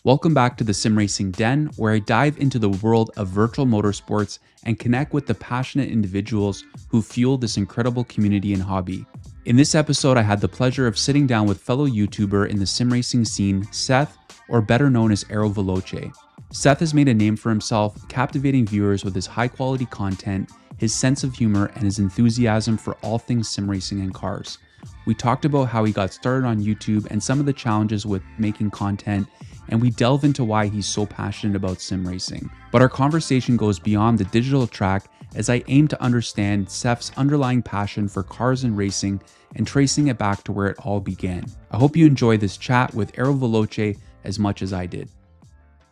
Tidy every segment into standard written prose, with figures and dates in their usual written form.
Welcome back to the SimRacing Den, where I dive into the world of virtual motorsports and connect with the passionate individuals who fuel this incredible community and hobby. In this episode, I had the pleasure of sitting down with fellow YouTuber in the SimRacing scene, Seth, or better known as Aero Veloce. Seth has made a name for himself, captivating viewers with his high-quality content, his sense of humor, and his enthusiasm for all things sim racing and cars. We talked about how he got started on YouTube and some of the challenges with making content, and we delve into why he's so passionate about sim racing. But our conversation goes beyond the digital track as I aim to understand Seth's underlying passion for cars and racing and tracing it back to where it all began. I hope you enjoy this chat with Aero Veloce as much as I did.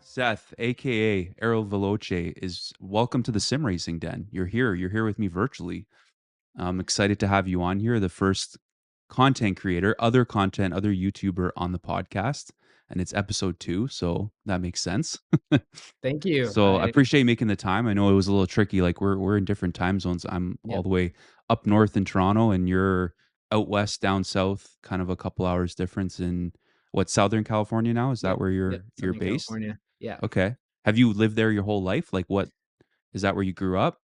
Seth, aka Aero Veloce, is welcome to the SimRacing Den. You're here with me virtually. I'm excited to have you on here, the first content creator, other YouTuber on the podcast, and it's episode 2, so that makes sense. Thank you. So I appreciate you making the time. I know it was a little tricky, like we're in different time zones. I'm all Yep, the way up north in Toronto, and you're out west, down south, kind of a couple hours difference in what, Southern California now? Is that yep, where yep, you're Southern based? California. Yeah. Okay. Have you lived there your whole life? Like, what is that where you grew up?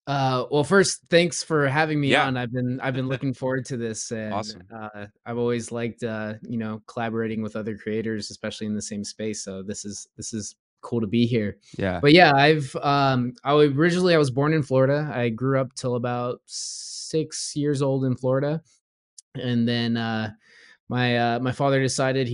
Well, first, thanks for having me Yeah. on. I've been looking forward to this, and Awesome. I've always liked collaborating with other creators, especially in the same space. So this is cool to be here. Yeah. But yeah, I was born in Florida. I grew up till about 6 years old in Florida, and then my father decided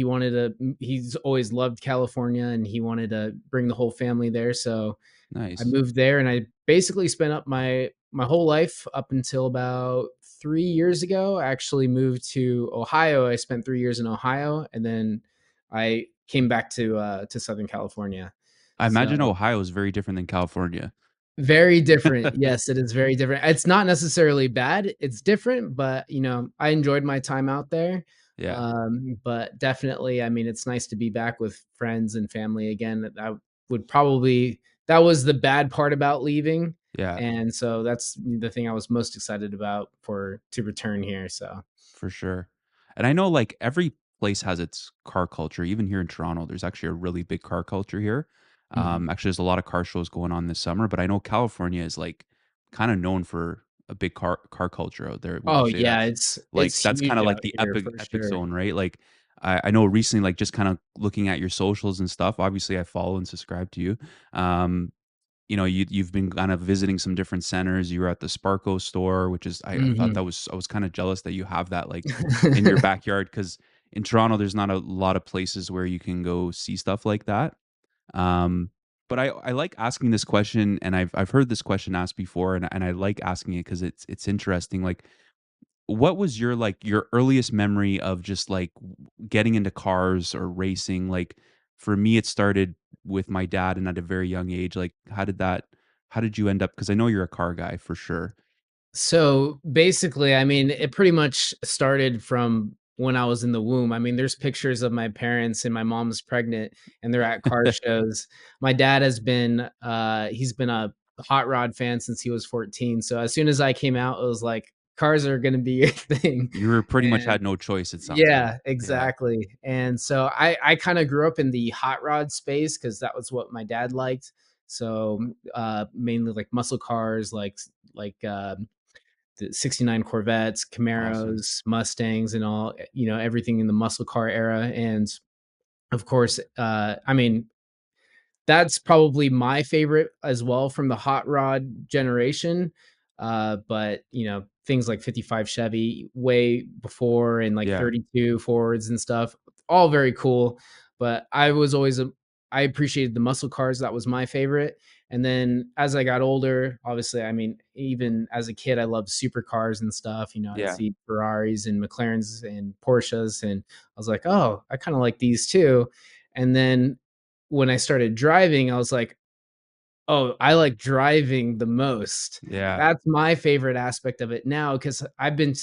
he's always loved California, and he wanted to bring the whole family there. So I Nice. moved there, and I basically spent up my whole life up until about 3 years ago. I actually moved to Ohio. I spent 3 years in Ohio, and then I came back to Southern California. I imagine So Ohio is very different than California. very different. Yes, it is very different. It's not necessarily bad. It's different, but I enjoyed my time out there. Yeah. But definitely, I mean, it's nice to be back with friends and family again. That was the bad part about leaving. Yeah, And so that's the thing I was most excited about to return here. So for sure. And I know like every place has its car culture. Even here in Toronto, there's actually a really big car culture here. mhm. Actually, there's a lot of car shows going on this summer, but I know California is like kind of known for a big car culture out there. Would you Oh say yeah, that's like it's that's kind huge of out like the here epic for epic sure. zone, right? Like I know recently, like just kind of looking at your socials and stuff. Obviously, I follow and subscribe to you. Um, you've been kind of visiting some different centers. You were at the Sparko store, which is I thought Mhm. that was I was kind of jealous that you have that like in your backyard because in Toronto there's not a lot of places where you can go see stuff like that. Um, but I like asking this question, and I've heard this question asked before, and I like asking it because it's interesting. Like, what was your earliest memory of just like getting into cars or racing? Like for me, it started with my dad, and at a very young age. Like, how did you end up? Because I know you're a car guy for sure. So basically, I mean, it pretty much started from when I was in the womb. I mean, there's pictures of my parents and my mom's pregnant and they're at car shows. My dad he's been a hot rod fan since he was 14. So as soon as I came out, it was like cars are going to be your thing. You were pretty much And had no choice. It sounds like. yeah, Yeah. exactly. And so I kind of grew up in the hot rod space because that was what my dad liked. So mainly like muscle cars, like the 69 Corvettes, Awesome. Camaros, Mustangs, and all, everything in the muscle car era. And of course, I mean, that's probably my favorite as well from the hot rod generation. But things like 55 Chevy way before and like Yeah. 32 Fords and stuff, all very cool. But I appreciated the muscle cars. That was my favorite. And then as I got older, obviously, I mean, even as a kid, I loved supercars and stuff. I'd Yeah. see Ferraris and McLarens and Porsches, and I was like, oh, I kind of like these too. And then when I started driving, I was like, "Oh, I like driving the most." Yeah. That's my favorite aspect of it now because I've been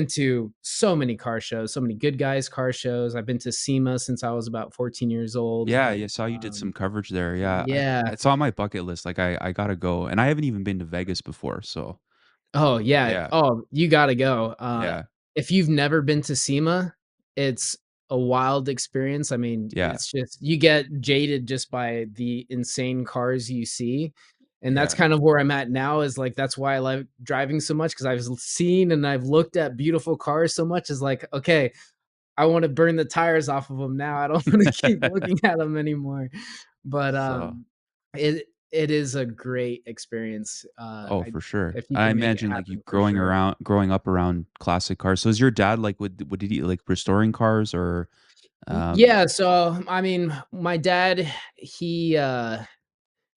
to so many car shows, so many good guys car shows. I've been to SEMA since I was about 14 years old. Yeah, yeah, saw you did some Um, coverage there. Yeah, yeah. it's on my bucket list. Like I gotta go, and I haven't even been to Vegas before. So Oh, yeah. yeah, Oh, you gotta go. yeah, If you've never been to SEMA, it's a wild experience. I mean, Yeah. it's just you get jaded just by the insane cars you see. And that's Yeah. kind of where I'm at now is like that's why I like driving so much because I've seen and I've looked at beautiful cars so much is like, okay, I want to burn the tires off of them now. I don't want to keep looking at them anymore. But So, it is a great experience. oh, for sure. If you I can make it imagine like you happen for sure. growing up around classic cars. So is your dad like would did he like restoring cars or Yeah, so I mean, my dad, he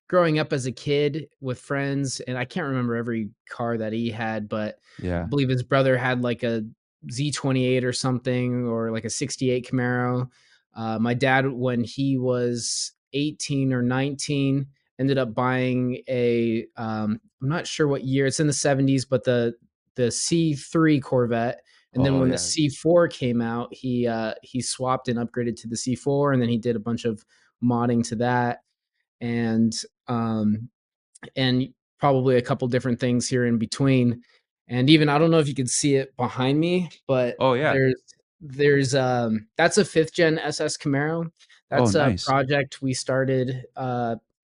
growing up as a kid with friends, and I can't remember every car that he had, but I yeah. believe his brother had like a Z28 or something, or like a '68 Camaro. My dad, when he was 18 or 19, ended up buying a I'm not sure what year. It's in the '70s, but the C3 Corvette. And then Oh when the yeah. C4 came out, he swapped and upgraded to the C4, and then he did a bunch of modding to that and um and probably a couple different things here in between. And even I don't know if you can see it behind me, but Oh yeah. there's that's a 5th gen SS Camaro. Oh That's a nice. project we started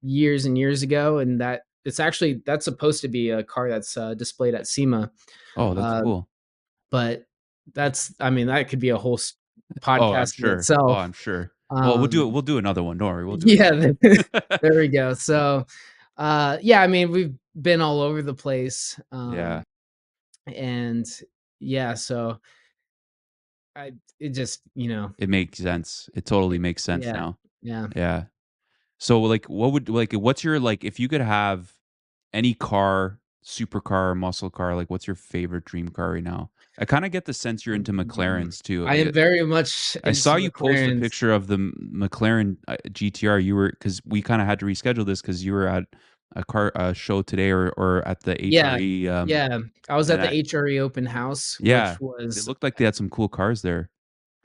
years and years ago, and that it's actually that's supposed to be a car that's displayed at SEMA. Oh, that's Uh, cool. but that's I mean that could be a whole Oh, I'm podcast in sure. Oh, itself. I'm sure. Well, Um, we'll do another one. Don't worry. We'll do yeah, another one. there we go. So, yeah, I mean, we've been all over the place, Yeah. and yeah, so it just, It makes sense. It totally it, makes sense yeah, now. yeah. Yeah. So like what would like what's your like if you could have any car, supercar, muscle car, like what's your favorite dream car right now? I kind of get the sense you're into Mm, McLarens too. I am very much I saw into you post a McLaren's. picture of the McLaren GTR. You were because we kind of had to reschedule this because you were at a car show today or at the Yeah, HRE. yeah. I was at And the I HRE open house, yeah, which it was looked like they had some cool cars there.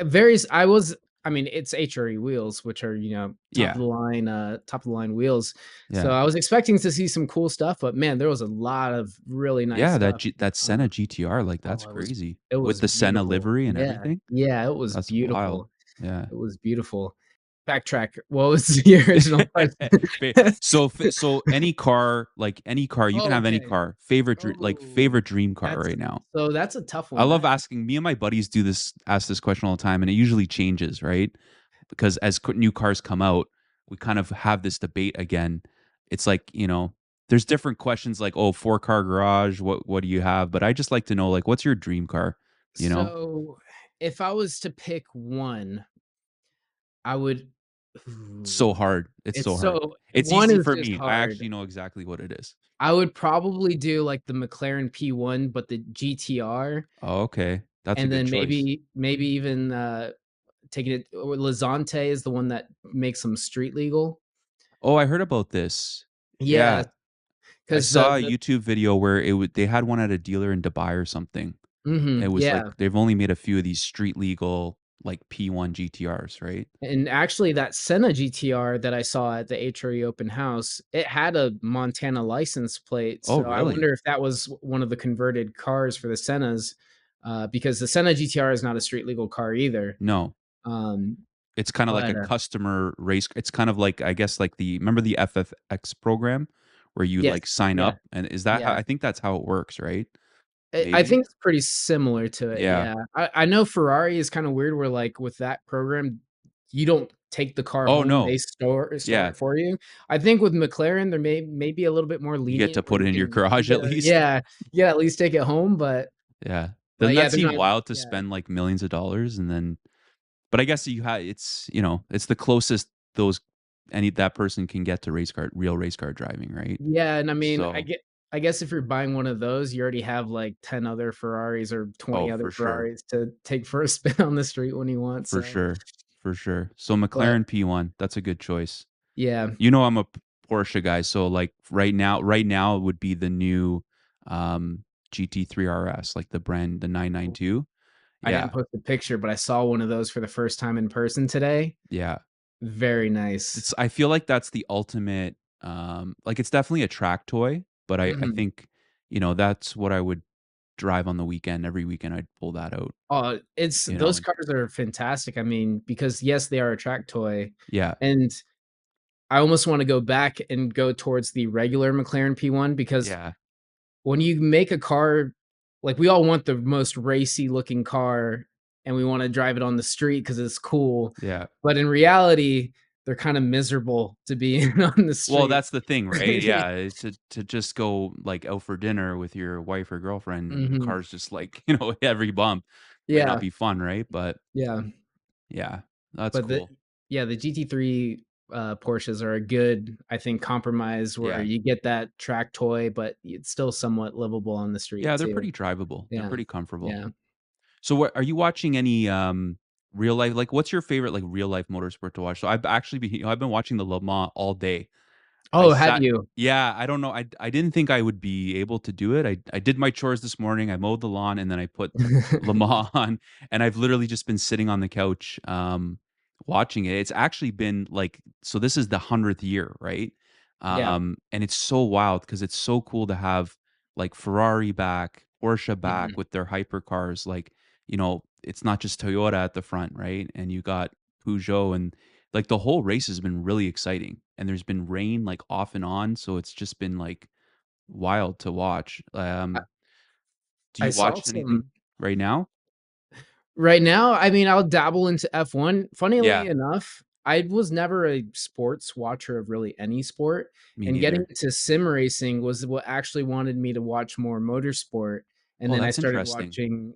various I was I mean, it's HRE wheels, which are, Yeah, top of the line wheels. So yeah, I was expecting to see some cool stuff, but man, there was a lot of really nice yeah. stuff. That Uh, Senna GTR, like that's oh, crazy it with was the Senna beautiful. livery and Yeah. everything. Yeah, it was That's wild. beautiful. Yeah. It was beautiful. Backtrack. What was the original question? So any car, you can have any Okay. car. Oh, Favorite dream car that's right now. that's a tough I one. love asking. Me and my buddies ask this question all the time, and it usually changes, right? Because as new cars come out, we kind of have this debate again. It's like there's different questions like, oh, 4 car garage. What do you have? But I just like to know like, what's your dream car? You know, So, if I was to pick one, I would it's so ooh, hard. It's it's so hard. so It's one easy is for just me. I hard. actually know exactly what it is. I would probably do, like, the McLaren P1, but the GTR, Oh, okay, that's a and good then choice. maybe even, taking it or Lazante is the one that makes them street legal. Oh, I heard about this. Yeah, Yeah, I 'cause saw a YouTube video where they had one at a dealer in Dubai or something. It was like yeah, they've only made a few of these street legal like P1 GTRs, right? and actually that Senna GTR that I saw at the HRE open house, it had a Montana license plate, Oh, so I really? wonder if that was one of the converted cars for the Sennas, because the Senna GTR is not a street legal car either, No. um, It's kind of like a but, customer race. It's kind of like I guess like the remember the FFX program where you yes, like sign yeah, up and is that how yeah. I think that's how it works, right? I Maybe? think it's pretty similar to it, Yeah. yeah. I know Ferrari is kinda weird where, like, with that program, you don't take the car Oh home, they no. store Yeah. it for you. I think with McLaren, there may be a little bit more You get lenient to where put it in your you garage at gotta least. yeah, at least take it home, Yeah. but Doesn't yeah, that they're seem not wild to yeah. spend like millions of dollars and then but I guess it's the closest those any that person can get to real race car driving, right? Yeah, and I mean, So, I guess if you're buying one of those, you already have, like, 10 other Ferraris or oh, 20 other for sure. Ferraris to take for a spin on the street when you want, For so sure. For sure. So but McLaren P1, that's a good choice. yeah, I'm a Porsche guy, so like right now would be the new um GT3 RS, like the 992. I didn't Yeah. post a picture, but I saw one of those for the first time in person today. Yeah. Very nice. It's I feel like that's the ultimate like it's definitely a track toy, but I Mhm. think that's what I would drive on the weekend. Every weekend I'd pull that out, It's you know? those cars are fantastic. I mean, because yes, they are a track toy, Yeah. and I almost wanna go back and go towards the regular McLaren P1 because Yeah. when you make a car like, we all want the most racy looking car, and we wanna drive it on the street because it's cool, Yeah. but in reality, they're kinda miserable to be in on the Well, street. that's the thing, right? Yeah, is to just go, like, out for dinner with your wife or girlfriend, and the Mhm. car's just like, every bump might not Yeah, be fun, right? But, yeah, yeah, that's but the cool. yeah, the GT3, Porsches are a good, I think, compromise where Yeah. you get that track toy, but it's still somewhat livable on the street Yeah, they're too. pretty drivable. They're Yeah, pretty comfortable. yeah. So what are you watching any, real life like, what's your favorite, like, real life motorsport to watch? So I've actually I've been watching the Le Mans all day. I Oh, have sat you? Yeah, I don't know, I didn't think I would be able to do it. I did my chores this morning, I mowed the lawn, and then I put Le Mans on, and I've literally just been sitting on the couch, watching it. It's actually been, like, so this is the 100th year, right? Yeah, And it's so wild because it's so cool to have, like, Ferrari back, Porsche back mhm. with their hypercars, like, it's not just Toyota at the front, right? And you got Peugeot, and like, the whole race has been really exciting, and there's been rain, like, off and on, so it's just been, like, wild to watch. I Do I you saw watch anything some right now? right now, I mean, I'll dabble into F1. Yeah, Funnily enough, I was never a sports watcher of really any sport, me and getting neither. into sim racing was what actually wanted me to watch more motorsport, and Oh, then I that's started interesting. watching,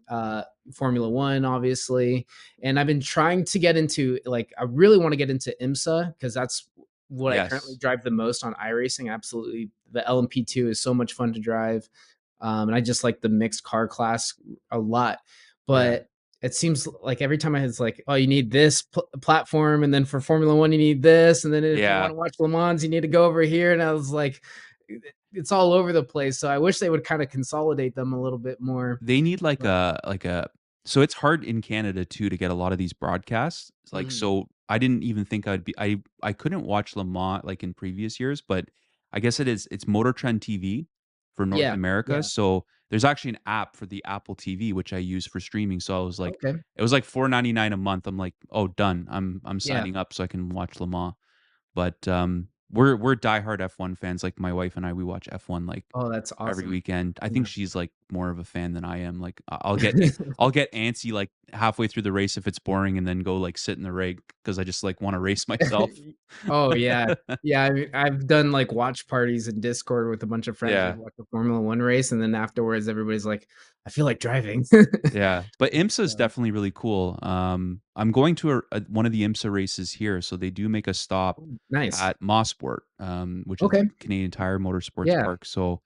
Formula 1, obviously, and I've been trying to get into like, I really wanna get into IMSA because that's what I currently Yes. drive the most on iRacing. Absolutely, the LMP2 is so much fun to drive, and I just like the mixed car class a lot, Yeah. but it seems like every time it's like, oh, you need this platform, and then for Formula One, you need this, and then if you want Yeah. to watch Le Mans, you need to go over here. And I was like, it's all over the place. So I wish they would kind of consolidate them a little bit more. They need like But a so it's hard in Canada too to get a lot of these broadcasts. Like, mhm. so I didn't even think I couldn't watch Le Mans like in previous years, but I guess it's Motor Trend TV for North Yeah, America. yeah, So there's actually an app for the Apple TV which I use for streaming. So I was like, okay, it was like 4.99 a month. I'm like, oh, done. I'm yeah. signing up so I can watch Le Mans. But we're diehard F1 fans. Like, my wife and I, we watch F1 like Oh, that's every awesome. weekend. I think Yeah. she's, like, more of a fan than I am. Like, I'll get antsy, like, halfway through the race if it's boring and then go, like, sit in the rig because I just, like, wanna race myself. Oh, yeah. Yeah, I've done, like, watch parties in Discord with a bunch of friends. We've Yeah, watched a Formula 1 race, and then afterwards, everybody's like, "I feel like driving." yeah. But IMSA is So definitely really cool. I'm going to one of the IMSA races here, so they do make a stop nice. at Mosport, which is Okay. Canadian Tire Motorsports Yeah. Park, so,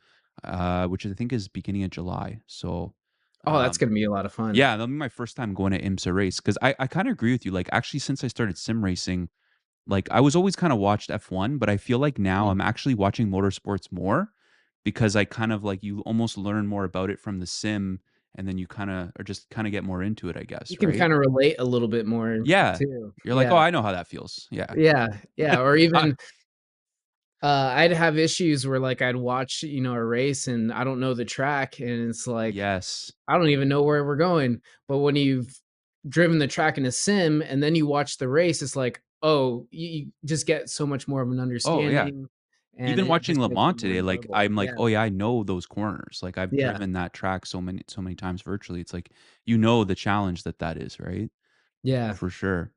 which I think is beginning of July. So, Oh, that's um gonna be a lot of fun. yeah, that'll be my first time going to IMSA race because I kinda agree with you, like, actually, since I started sim racing, like, I was always kinda watched F1, but I feel like now Mhm. I'm actually watching motorsports more because I kind of, like, you almost learn more about it from the sim, and then you kinda or just kinda get more into it, I You guess, can right? kinda relate a little bit more Yeah. too. You're like, "Oh, Yeah. I know how that feels." Yeah. Yeah, yeah, or Uh, even, I'd have issues where, like, I'd watch, a race and I don't know the track, and it's like, yes. I don't even know where we're going, but when you've driven the track in a sim and then you watch the race, it's like, oh, you just get so much more of an Oh, yeah. understanding, and Even it watching just Le makes Mans it more today, like, enjoyable. I'm like, Yeah, "Oh, yeah, I know those corners." Like, I've yeah. driven that track so many times virtually. It's like, you know the challenge that is, right? Yeah. For sure.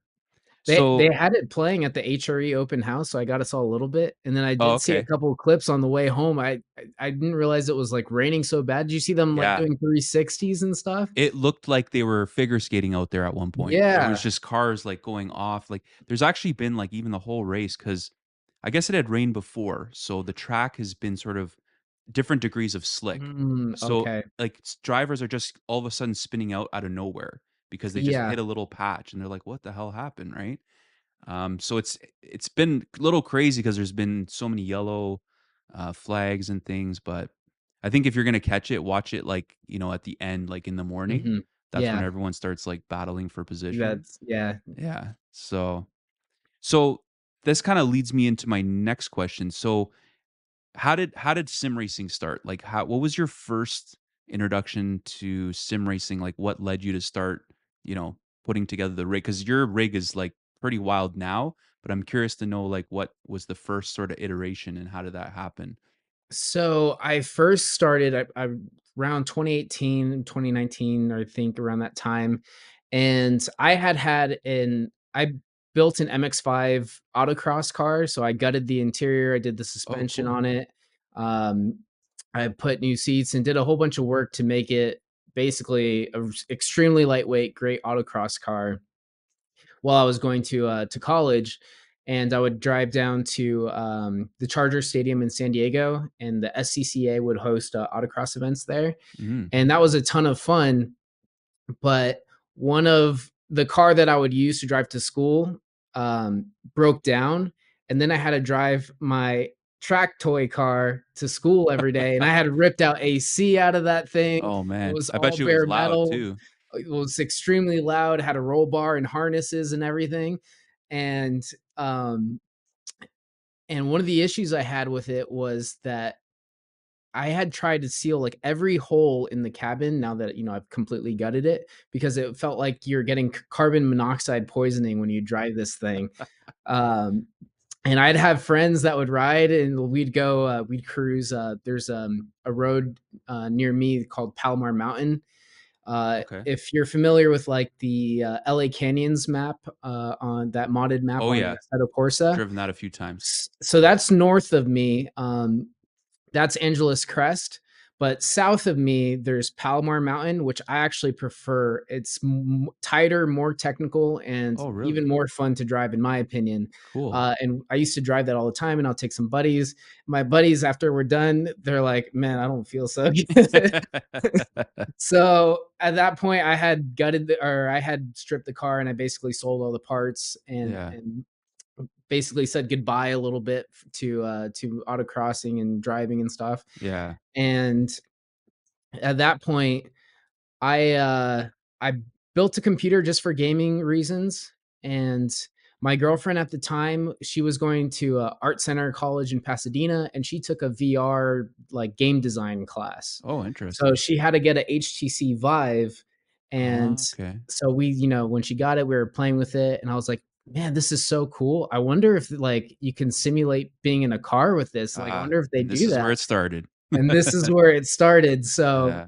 They So had it playing at the HRE open house, so I got us all a little bit, and then I oh, did see a okay. couple of clips on the way home. I didn't realize it was, like, raining so bad. Did you see them, like, Yeah. doing 360s and stuff? It looked like they were figure skating out there at one point. There was Yeah. just cars, like, going off, like, there's actually been, like, even the whole race because I guess it had rained before, so the track has been sort of different degrees of slick. So, Okay. like, drivers are just all of a sudden spinning out of nowhere because they just Yeah. hit a little patch, and they're like, "What the hell happened?" Right? So it's been a little crazy because 'cause there's been so many yellow, flags and things, but I think if you're gonna catch it, watch it, like, at the end, like, in the morning. Mhm. That's when Yeah. everyone starts, like, battling for position. That's yeah. Yeah. So this kinda leads me into my next question. So how did sim racing start? Like, what was your first introduction to sim racing? Like, what led you to start, you know, putting together the rig? Because your rig is like pretty wild now, but I'm curious to know like what was the first sort of iteration and how did that happen? So I first started around 2018, 2019, I think around that time. And I built an MX-5 autocross car. So I gutted the interior, I did the Oh, suspension cool. on it. Um, I put new seats and did a whole bunch of work to make it basically a extremely lightweight, great autocross car while I was going to college, and I would drive down to the Charger Stadium in San Diego, and the SCCA would host autocross events there, Mm. and that was a ton of fun. But one of the car that I would use to drive to school broke down, and then I had to drive my track toy car to school every day, and I had ripped out AC out of that thing. Oh It man, was I bet all you it was bare loud metal. too. It was extremely loud, had a roll bar and harnesses and everything. And um and one of the issues I had with it was that I had tried to seal like every hole in the cabin now that I've completely gutted it because it felt like you're getting carbon monoxide poisoning when you drive this thing. Um and I'd have friends that would ride and we'd cruise. There's a road near me called Palomar Mountain. Okay. If you're familiar with like the LA Canyons map on that modded map Oh on yeah, Assetto Corsa, driven that a few times. so that's north of me. That's Angeles Crest. But south of me, there's Palomar Mountain, which I actually prefer. It's tighter, more technical, and Oh even really? more fun to drive, in my opinion. Cool. And I used to drive that all the time, and I'll take some buddies. My buddies, after we're done, they're like, "Man, I don't feel so good." So at that point, I had stripped the car, and I basically sold all the parts Yeah, and basically said goodbye a little bit to autocrossing and driving and stuff. yeah, And at that point, I built a computer just for gaming reasons, and my girlfriend at the time, she was going to Art Center College in Pasadena, and she took a VR like game design class. oh, So interesting. she had to get a HTC Vive, and Okay. so when she got it, we were playing with it, and I was like, "Man, this is so cool. I wonder if like you can simulate being in a car with this. Like, I wonder if they And this do is where that." it started. And this is where it started. So Yeah.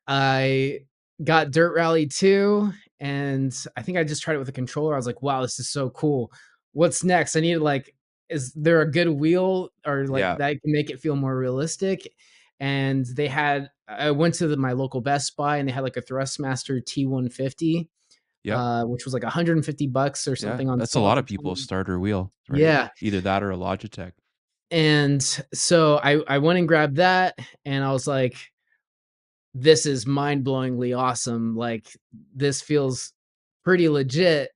I got Dirt Rally 2, and I think I just tried it with a controller. I was like, "Wow, this is so cool. What's next?" I needed like, is there a good wheel or like Yeah. that can make it feel more realistic? And I went to my local Best Buy, and they had like a Thrustmaster T150, Yep. which was like $150 or Yeah. something on That's a sale at lot the of people's time. starter wheel, right? Yeah. Either that or a Logitech. And so I went and grabbed that, and I was like, this is mind-blowingly awesome, like, this feels pretty legit,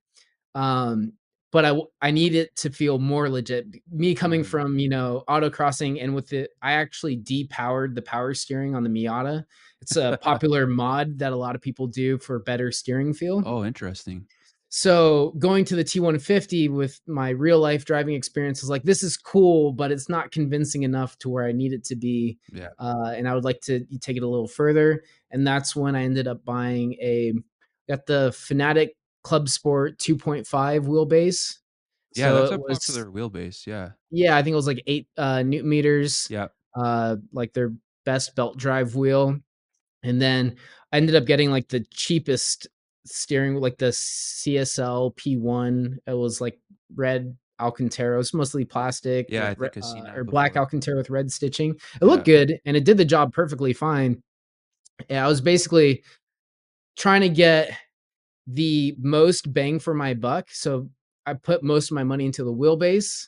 um, but I need it to feel more legit. Me coming Mhm. from, autocrossing, and with it I actually depowered the power steering on the Miata. It's a popular mod that a lot of people do for better steering feel. Oh, interesting. So going to the T150 with my real life driving experience is like, this is cool, but it's not convincing enough to where I need it to be. Yeah. And I would like to take it a little further. And that's when I ended up got the Fanatic Club Sport 2.5 wheelbase. Yeah, So that's it a was, popular wheelbase. Yeah. yeah, I think it was like 8 Newton meters, Yeah. like their best belt drive wheel. And then I ended up getting like the cheapest steering, like the CSL P1. It was like red Alcantara. It's mostly plastic Yeah, I with think I've seen that or black before. Alcantara with red stitching. It looked Yeah. good and it did the job perfectly fine. Yeah, I was basically trying to get the most bang for my buck. So I put most of my money into the wheelbase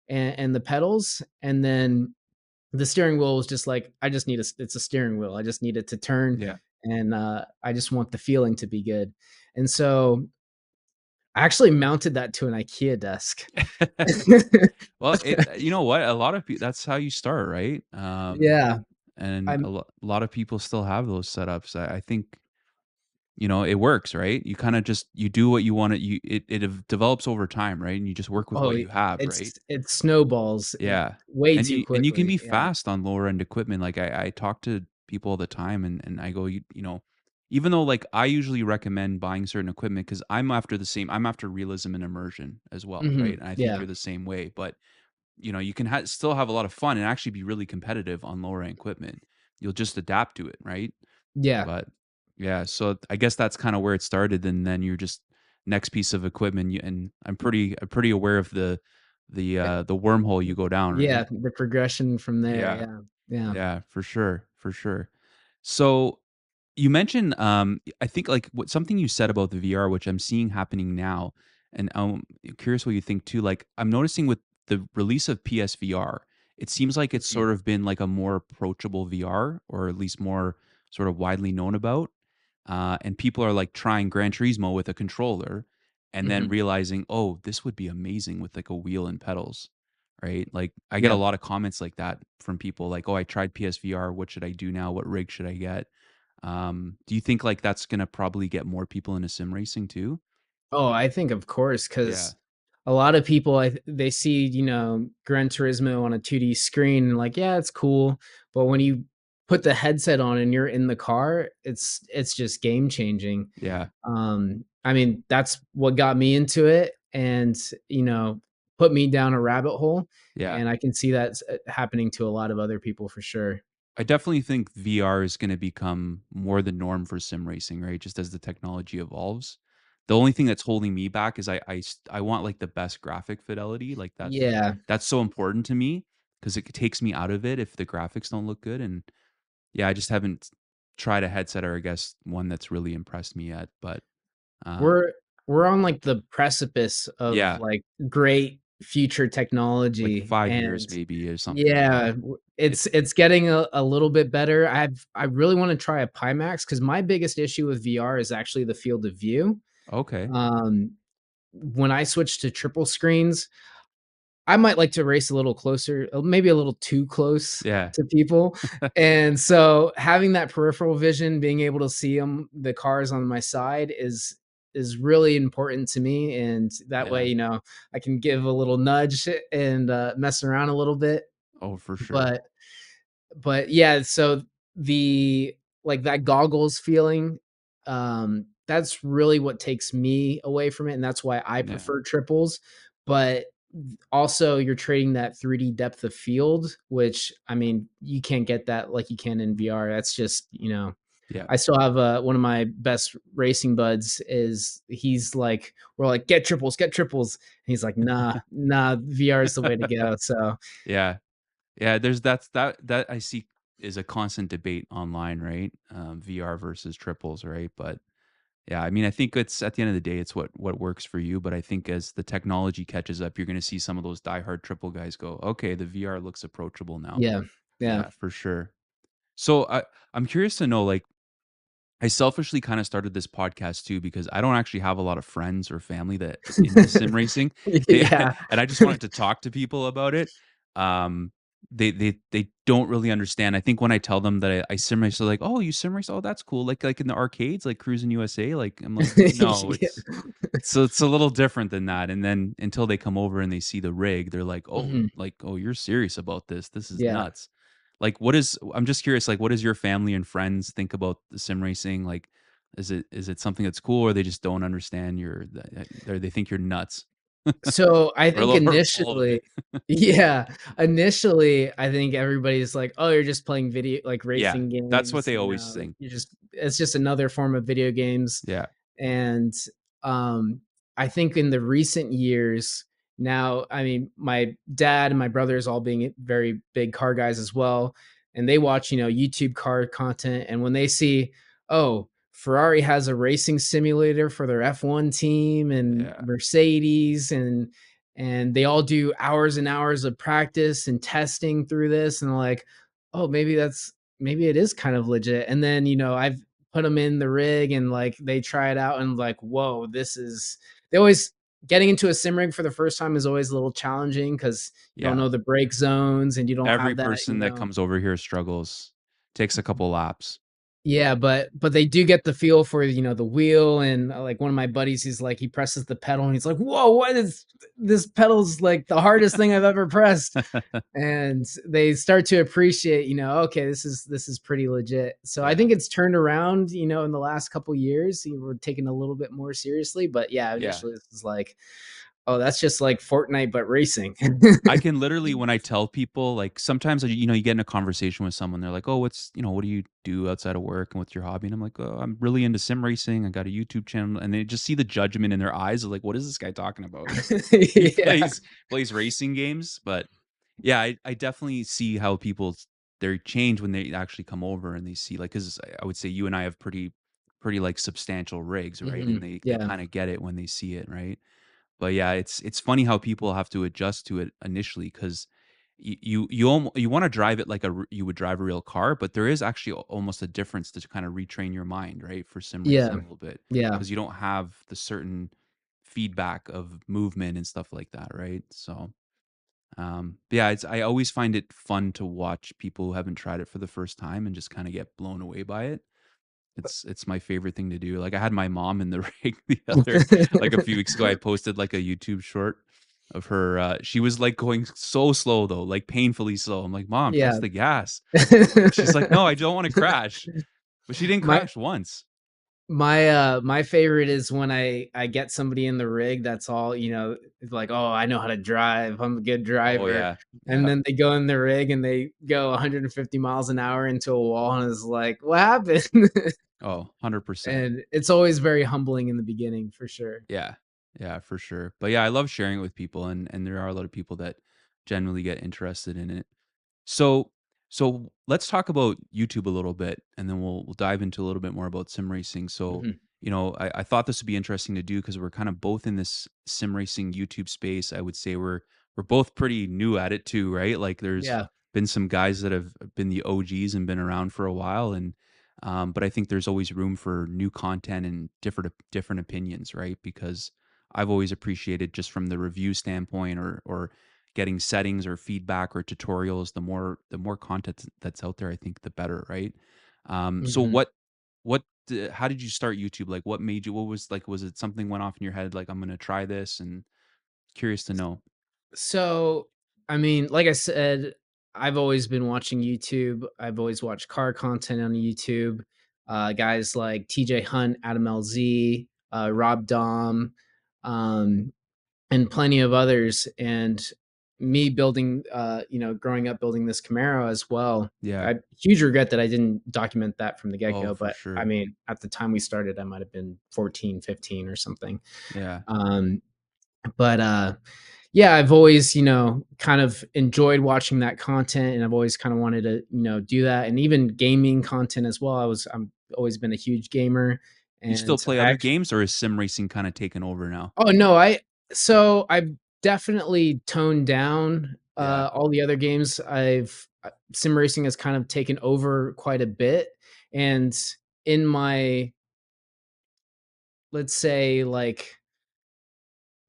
and the pedals, and then the steering wheel was just like, I just need it's a steering wheel. I just need it to turn, Yeah. and I just want the feeling to be good. And so I actually mounted that to an IKEA desk. Well, you know what? A lot of people, that's how you start, right? Yeah. And I'm a lot of people still have those setups. I think, you know, it works, right? You kind of just you do what you want to develops over time, right? And you just work with oh, what you have, right? it snowballs Yeah. way And too you can quickly. be Yeah. fast on lower end equipment. Like I talked to people all the time, and I go, you know, even though like I usually recommend buying certain equipment because I'm after realism and immersion as well, right? Mhm. And I think Yeah. you're the same way, but you know, you can still have a lot of fun and actually be really competitive on lower end equipment. You'll just adapt to it, right? Yeah. But yeah, so I guess that's kind of where it started, and then you're just next piece of equipment. And I'm pretty aware of the wormhole you go down, right? Yeah, the progression from there, Yeah, yeah. Yeah. yeah, for sure, for sure. So you mentioned, I think like what something you said about the VR, which I'm seeing happening now, and I'm curious what you think too. Like I'm noticing with the release of PSVR, it seems like it's Mhm. sort of been like a more approachable VR, or at least more sort of widely known about. And people are like trying Gran Turismo with a controller, and then Mhm. realizing, oh, this would be amazing with like a wheel and pedals, right? Like I get a Yeah. lot of comments like that from people, like, oh, I tried PSVR. What should I do now? What rig should I get? Do you think like that's gonna probably get more people into sim racing too? Oh, I think of course, Yeah, because a lot of people, they see, Gran Turismo on a 2D screen and like, yeah, it's cool, but when you put the headset on and you're in the car, it's just game changing. yeah, I mean, that's what got me into it and, you know, put me down a rabbit hole, yeah. and I can see that happening to a lot of other people for sure. I definitely think VR is gonna become more the norm for sim racing, right? Just as the technology evolves. The only thing that's holding me back is I want like the best graphic fidelity. Like Yeah. that's so important to me because it takes me out of it if the graphics don't look good. And yeah, I just haven't tried a headset or I guess one that's really impressed me yet. But um, We're we're on, like, the precipice of, yeah, like, great future like technology, 5 years and maybe or something. Yeah, yeah, it's getting a little bit better. I really wanna try a Pimax because my biggest issue with VR is actually the field of view. okay. Um, when I switched to triple screens, I might like to race a little closer, maybe a little too close Yeah, to people, and so having that peripheral vision, being able to see the cars on my side is really important to me, and that way, yeah. I can give a little nudge and, mess around a little bit, Oh, for sure. but yeah, so the like, that goggles feeling, that's really what takes me away from it, and that's why I Yeah, prefer triples, but also you're trading that 3D depth of field, which, I mean, you can't get that like you can in VR. That's just, yeah. I still have, one of my best racing buds is he's like, we're like, "Get triples, get triples." And he's like, "Nah, nah, VR is the way to go." So, Yeah. Yeah, that I see is a constant debate online, right? VR versus triples, right? But yeah, I mean, I think it's at the end of the day, it's what works for you. But I think as the technology catches up, you're going to see some of those diehard triple guys go, okay, the VR looks approachable now. yeah, yeah. Yeah, for sure. So I'm curious to know, like, I selfishly kind of started this podcast too because I don't actually have a lot of friends or family that is into sim racing. They Yeah. and I just wanted to talk to people about it. Um, they don't really understand. I think when I tell them that I sim race, they're like, "Oh, you sim race? Oh, that's cool." Like in the arcades, like Cruising USA. Like I'm like, no, Yeah. it's a little different than that. And then until they come over and they see the rig, they're Mhm. like, oh, you're serious about this? This is Yeah. nuts. Like, what is I'm just curious, like, what does your family and friends think about the sim racing? Like, is it something that's cool, or they just don't understand or they think you're nuts? So, I think Or all of initially it. yeah, initially, I think everybody's like, "Oh, you're just playing video like, Yeah, racing that's what games," they always think. you just it's just another form of video games. Yeah, And, um, I think in the recent years now, I mean, my dad and my brothers all being very big car guys as well, and they watch, YouTube car content, and when they see, "Oh, Ferrari has a racing simulator for their F1 team and yeah, Mercedes," and they all do hours and hours of practice and testing through this, and they're like, "Oh, maybe it is kind of legit." And then, I've put them in the rig and like they try it out and like, whoa, they always getting into a sim rig for the first time is always a little challenging because you don't yeah. know the brake zones and you don't Every have that, person that comes over here struggles. Takes a couple laps. Yeah, but they do get the feel for, the wheel, and, like, one of my buddies, he's like, he presses the pedal and he's like, "Whoa, what is this pedal's like the hardest thing I've ever pressed." And they start to appreciate, okay, this is pretty legit. So I Yeah. think it's turned around, in the last couple years. We're taking a little bit more seriously, but yeah, Yeah. initially this is like, oh, that's just like Fortnite but racing. I can literally, when I tell people, like, sometimes, you get in a conversation with someone, they're like, "Oh, what do you do outside of work and what's your hobby?" And I'm like, "Oh, I'm really into sim racing. I got a YouTube channel." And they just see the judgment in their eyes of like, "What is this guy talking about?" He Yeah. plays racing games, but yeah, I definitely see how they change when they actually come over and they see, like, because I would say you and I have pretty like substantial rigs, right? And they Yeah. kind of get it when they see it, right? But yeah, it's funny how people have to adjust to it initially because you want to drive it like you would drive a real car, but there is actually almost a difference to kind of retrain your mind, right, for sim racing Yeah. a little bit Yeah. because you don't have the certain feedback of movement and stuff like that, right? So but yeah, I always find it fun to watch people who haven't tried it for the first time and just kind of get blown away by it. It's my favorite thing to do. Like, I had my mom in the rig the other like, a few weeks ago, I posted, like, a YouTube short of her, she was, like, going so slow, though, like, painfully slow. I'm like, "Mom, press Yeah. the gas." She's like, "No, I don't wanna crash." But she didn't My crash once. my favorite is when I get somebody in the rig that's all, it's like, "Oh, I know how to drive. I'm a good Oh, driver." yeah. And Yeah. then they go in the rig and they go 150 miles an hour into a wall, and it's like, "What happened?" Oh, 100%. And it's always very humbling in the beginning, for sure. Yeah. Yeah, for sure. But, yeah, I love sharing it with people, and there are a lot of people that genuinely get interested in it. So so let's talk about YouTube a little bit, and then we'll dive into a little bit more about sim racing. So, Mhm. I thought this would be interesting to do because we're kind of both in this sim racing YouTube space. I would say we're both pretty new at it too, right? Like, there's Yeah. been some guys that have been the OGs and been around for a while, and but I think there's always room for new content and different opinions, right? Because I've always appreciated, just from the review standpoint, or getting settings or feedback or tutorials, the more content that's out there, I think the better, right? So Mhm. how did you start YouTube? Like, what made you, what was, like, was it something went off in your head, like, I'm going to try this, and curious to know. So, I mean, like I said, I've always been watching YouTube. I've always watched car content on YouTube. Guys like TJ Hunt, Adam LZ, Rob Dom, um, and plenty of others. And me building, growing up building this Camaro as well. Yeah. I huge regret that I didn't document that from the get Oh, go. for But I sure. mean, at the time we started, I might have been 14, 15 or something. Yeah. Um, but yeah, I've always, kind of enjoyed watching that content, and I've always kind of wanted to, do that, and even gaming content as well. I'm always been a huge gamer, You still and play I other actually, games, or is sim racing kind of taken over now? oh no, I've definitely toned down Yeah. all the other games. Sim racing has kind of taken over quite a bit, and in my, let's say, like,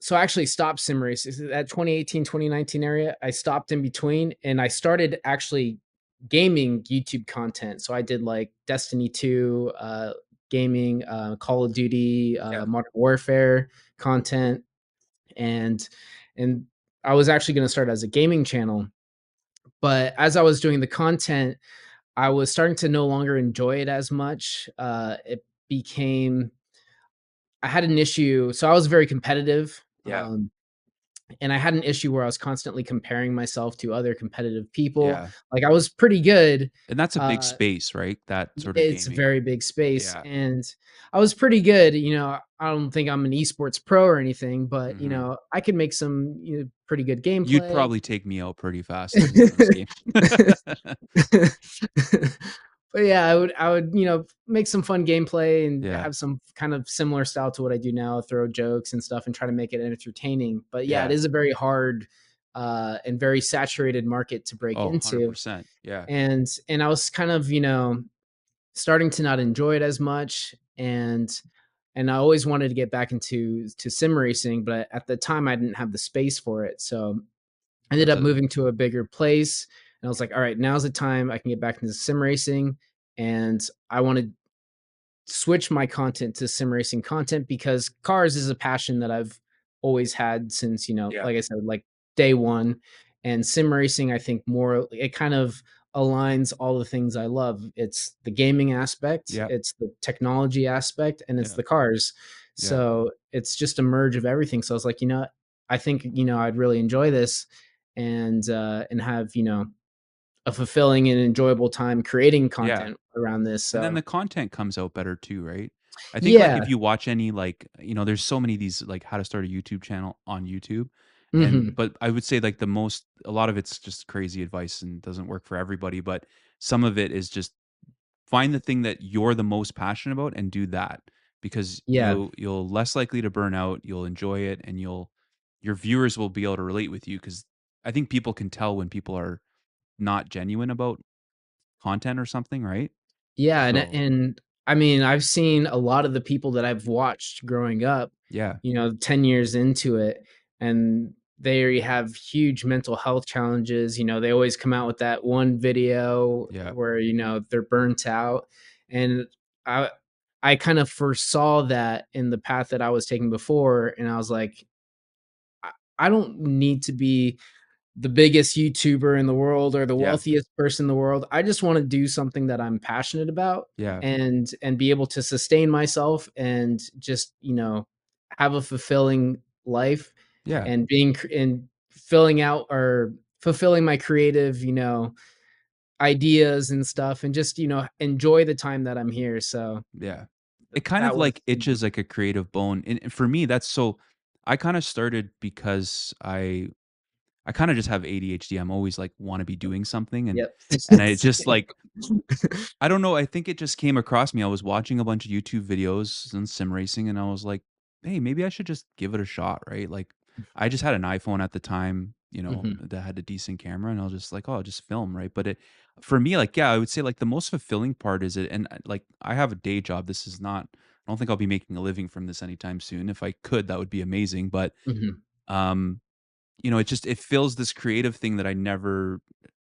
so I actually stopped sim races that 2018, 2019 area. I stopped in between, and I started actually gaming YouTube content. So I did like Destiny 2, gaming, Call of Duty, Yeah. Modern Warfare content, and and I was actually going to start as a gaming channel. But as I was doing the content, I was starting to no longer enjoy it as much. It became I had an issue. So I was very competitive. Yeah. And I had an issue where I was constantly comparing myself to other competitive people. Yeah. Like, I was pretty good. And that's a big Uh, space, right? That sort of it's a gaming. very big space, Yeah. and I was pretty good. I don't think I'm an esports pro or anything, but Mhm. I could make some pretty good You'd gameplay. probably take me out pretty fast in those games. But yeah, I would, make some fun gameplay and Yeah. have some kind of similar style to what I do now, throw jokes and stuff and try to make it entertaining. But yeah, it Yeah. is a very hard and very saturated market to break Oh, into. 100%. Yeah. And I was kind of, starting to not enjoy it as much, and I always wanted to get back into sim racing, but at the time I didn't have the space for it. So I ended That's up a moving to a bigger place, and I was like, all right, now's the time I can get back into sim racing. and I want to switch my content to sim racing content because cars is a passion that I've always had since, Yeah. like I said, like day one. And sim racing, I think more, it kind of aligns all the things I love. It's the gaming aspect, Yeah. it's the technology aspect, and it's Yeah. the cars. Yeah. So it's just a merge of everything. So I was like, I think, I'd really enjoy this and have, a fulfilling and enjoyable time creating Yeah. content around this. And then So the content comes out better too, right? I think like yeah. if you watch any like, there's so many of these like how to start a YouTube channel on YouTube. And Mhm. but I would say like a lot of it's just crazy advice and doesn't work for everybody, but some of it is just find the thing that you're the most passionate about and do that because Yeah. you'll less likely to burn out, you'll enjoy it and your viewers will be able to relate with you cuz I think people can tell when people are not genuine about content or something, right? Yeah, So, I mean, I've seen a lot of the people that I've watched growing up, yeah. 10 years into it, and they have huge mental health challenges. They always come out with that one video Yeah. where, they're burnt out. And I I kind of foresaw that in the path that I was taking before, and I was like, I don't need to be the biggest YouTuber in the world or the Yeah. wealthiest person in the world. I just wanna do something that I'm passionate about Yeah. and be able to sustain myself and just, have a fulfilling life Yeah. and filling out or fulfilling my creative, ideas and stuff and just, enjoy the time that I'm here. So Yeah. It kind that of was like itches like a creative bone. And for me, that's so I kind of started because I kind of just have ADHD. I'm always like want to be doing something Yep. and I just like I don't know, I think it just came across me. I was watching a bunch of YouTube videos on sim racing and I was like, "Hey, maybe I should just give it a shot," right? Like I just had an iPhone at the time, Mhm. that had a decent camera and I was just like, "Oh, I'll just film," right? But it for me like yeah, I would say like the most fulfilling part is it and like I have a day job. This is not I don't think I'll be making a living from this anytime soon. If I could, that would be amazing, but Mhm. um it just it fills this creative thing that I never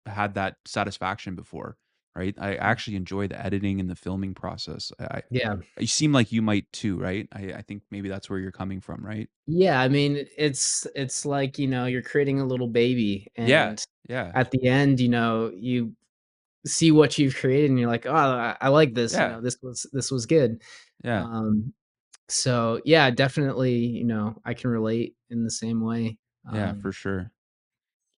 had that satisfaction before, right? I actually enjoy the editing and the filming process. Yeah. You seem like you might too, right? I think maybe that's where you're coming from, right? Yeah, I mean, it's like, you're creating a little baby, Yeah, and yeah, at the end, you see what you've created and you're like, "Oh, I like this," yeah, this was good. yeah, Um, so yeah, definitely, I can relate in the same way. yeah, for sure.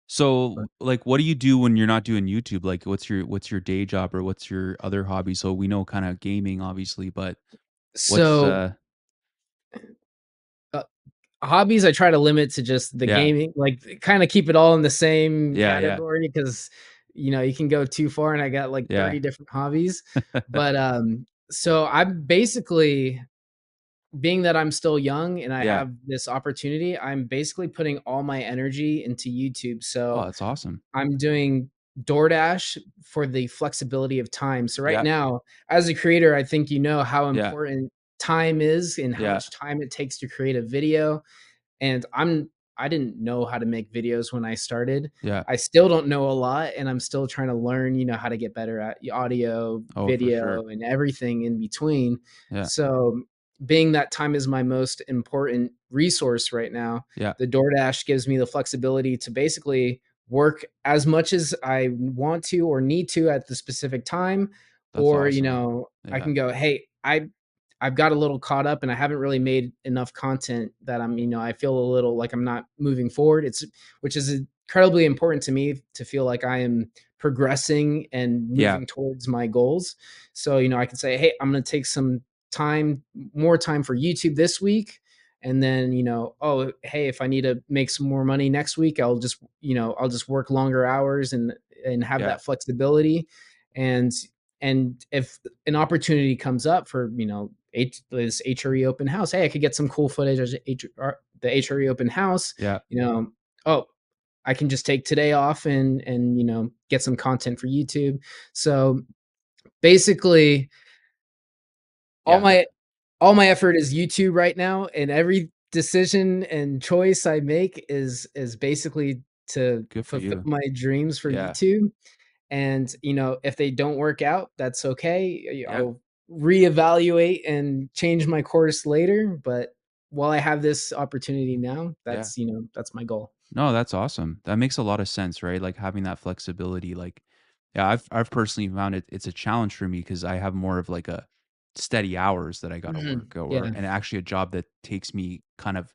So, But like, what do you do when you're not doing YouTube? Like, what's your day job or what's your other hobby? So we know kind of gaming, obviously, but what's so, uh, hobbies, I try to limit to just the yeah, gaming, like, kinda keep it all in the same yeah, yeah, category because, you can go too far and I got, like, yeah, 30 different hobbies. But, so I'm basically being that I'm still young and I yeah. have this opportunity, I'm basically putting all my energy into YouTube. Oh, So that's awesome. I'm doing DoorDash for the flexibility of time. So right Yeah, now, as a creator, I think you know how yeah, important time is and how yeah, much time it takes to create a video. And I didn't know how to make videos when I started. yeah. I still don't know a lot and I'm still trying to learn, how to get better at audio, Oh, for sure. video, and everything in between. Yeah, So, being that time is my most important resource right now, yeah. the DoorDash gives me the flexibility to basically work as much as I want to or need to at the specific time, That's or, awesome. I Yeah, can go, "Hey, I've got a little caught up and I haven't really made enough content that I feel a little like I'm not moving forward." Which is incredibly important to me to feel like I am progressing and yeah, moving towards my goals. So, I can say, "Hey, I'm going to take some time, more time for YouTube this week." And then, oh, hey, if I need to make some more money next week, I'll just work longer hours and have yeah, that flexibility. And if an opportunity comes up for this HRE open house, hey, I could get some cool footage of the HRE open house. yeah, You know, oh, I can just take today off and get some content for YouTube. So basically, all yeah. my all my effort is YouTube right now, and every decision and choice I make is basically to Good for fulfill you. my dreams for Yeah, YouTube. And, if they don't work out, that's okay. Yeah. I'll reevaluate and change my course later. But while I have this opportunity now, Yeah. that's my goal. No, that's awesome. That makes a lot of sense, right? Like having that flexibility. Like, yeah, I've personally found it's a challenge for me because I have more of like a steady hours that I gotta Mhm. work, or Yeah. and actually a job that takes me kind of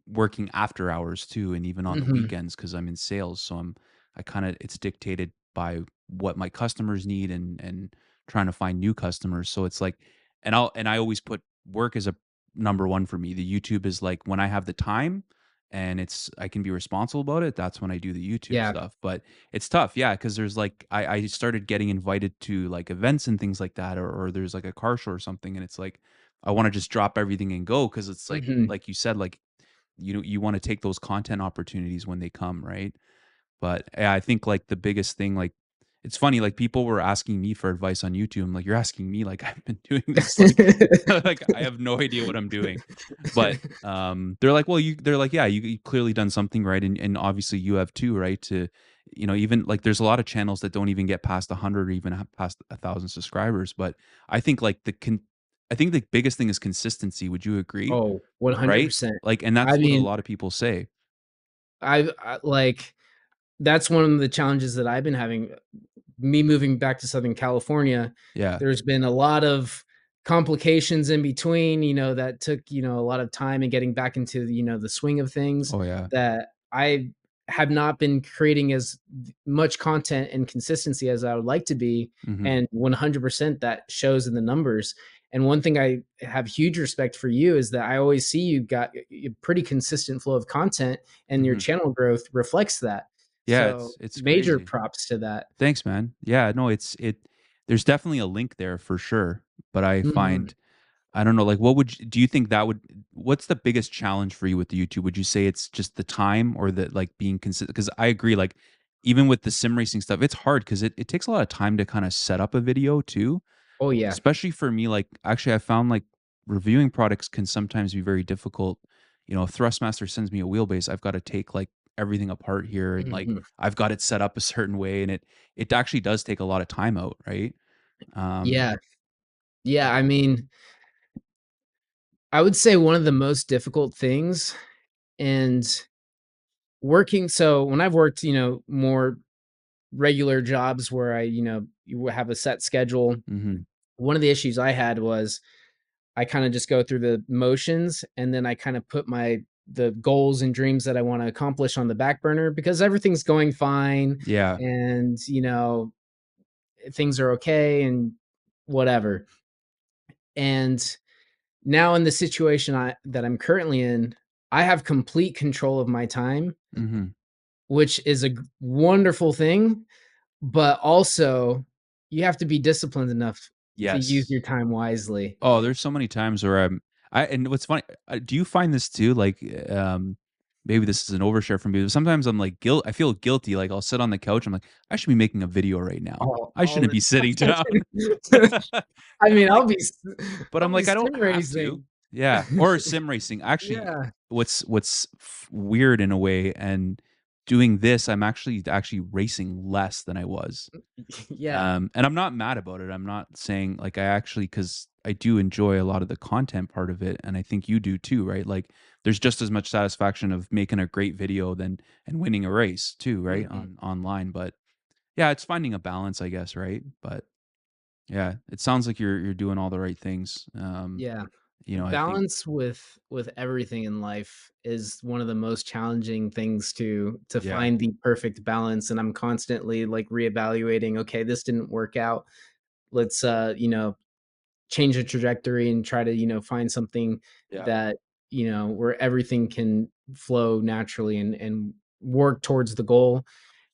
working after hours too, and even on the Mhm. weekends because I'm in sales. So I kind of it's dictated by what my customers need and trying to find new customers. So it's like, and I always put work as a number one for me. The YouTube is like when I have the time and it's I can be responsible about it. That's when I do the YouTube Yeah. stuff. But it's tough, yeah, because there's like I started getting invited to like events and things like that, or there's like a car show or something, and it's like I want to just drop everything and go because it's Mhm. like you said, like you want to take those content opportunities when they come, right? But yeah, I think like the biggest thing, like it's funny, like people were asking me for advice on YouTube. I'm like, you're asking me like I've been doing this like like I have no idea what I'm doing. But they're like, well, they're like, yeah, you clearly done something right, and obviously you have too, right? To even like there's a lot of channels that don't even get past 100 or even past 1,000 subscribers. But I think like I think the biggest thing is consistency. Would you agree? Oh, Right? 100%. Like, and I that's what a mean, lot of people say. like, that's one of the challenges that I've been having. Me moving back to Southern California, Yeah. there's been a lot of complications in between, that took, a lot of time and getting back into, the swing of things, Oh, yeah. that I have not been creating as much content and consistency as I would like to be. Mhm. And 100% that shows in the numbers. And one thing I have huge respect for you is that I always see you got a pretty consistent flow of content, and your Mhm. channel growth reflects that. Yeah, So it's major crazy. props to that. Thanks, man. Yeah, no, there's definitely a link there for sure, but I Mhm. find I don't know, like, what would do you think that would what's the biggest challenge for you with the YouTube? Would you say it's just the time or the, like, being consistent? Because I agree, like, even with the sim racing stuff, it's hard because it takes a lot of time to kinda set up a video too. Oh, yeah. Especially for me, like, actually, I found, like, reviewing products can sometimes be very difficult. If Thrustmaster sends me a wheelbase, I've gotta take, like, everything apart here, and, like, Mhm. I've got it set up a certain way, and it actually does take a lot of time out, right? Um Yeah. Yeah, I mean, I would say one of the most difficult things, and when I've worked, more regular jobs where you have a set schedule, Mhm. one of the issues I had was I kinda just go through the motions, and then I kinda put the goals and dreams that I wanna accomplish on the back burner because everything's going fine, Yeah. and, things are okay and whatever. And now in the situation that I'm currently in, I have complete control of my time, Mhm. which is a wonderful thing, but also you have to be disciplined enough to use Yes. your time wisely. Oh, there's so many times where and what's funny, do you find this too? Like, maybe this is an overshare from me, but sometimes I'm like I feel guilty. Like I'll sit on the couch. I'm like, I should be making a video right now. I All shouldn't the be sitting down. time. I And I'm mean, like, but I'll I'm be like, I don't sim have to. racing. Yeah, or sim racing. Actually, Yeah. what's weird in a way, and doing this, I'm actually racing less than I was. Yeah. And I'm not mad about it. I'm not saying like I actually because I do enjoy a lot of the content part of it, and I think you do too, right? Like there's just as much satisfaction of making a great video than and winning a race too, right? Mhm. Online. But yeah, it's finding a balance, I guess, right? But yeah, it sounds like you're doing all the right things. Yeah. I think Balance with everything in life is one of the most challenging things to yeah, find the perfect balance, and I'm constantly, like, reevaluating, "Okay, this didn't work out. Let's, change the trajectory and try to, find something yeah, that, where everything can flow naturally and work towards the goal,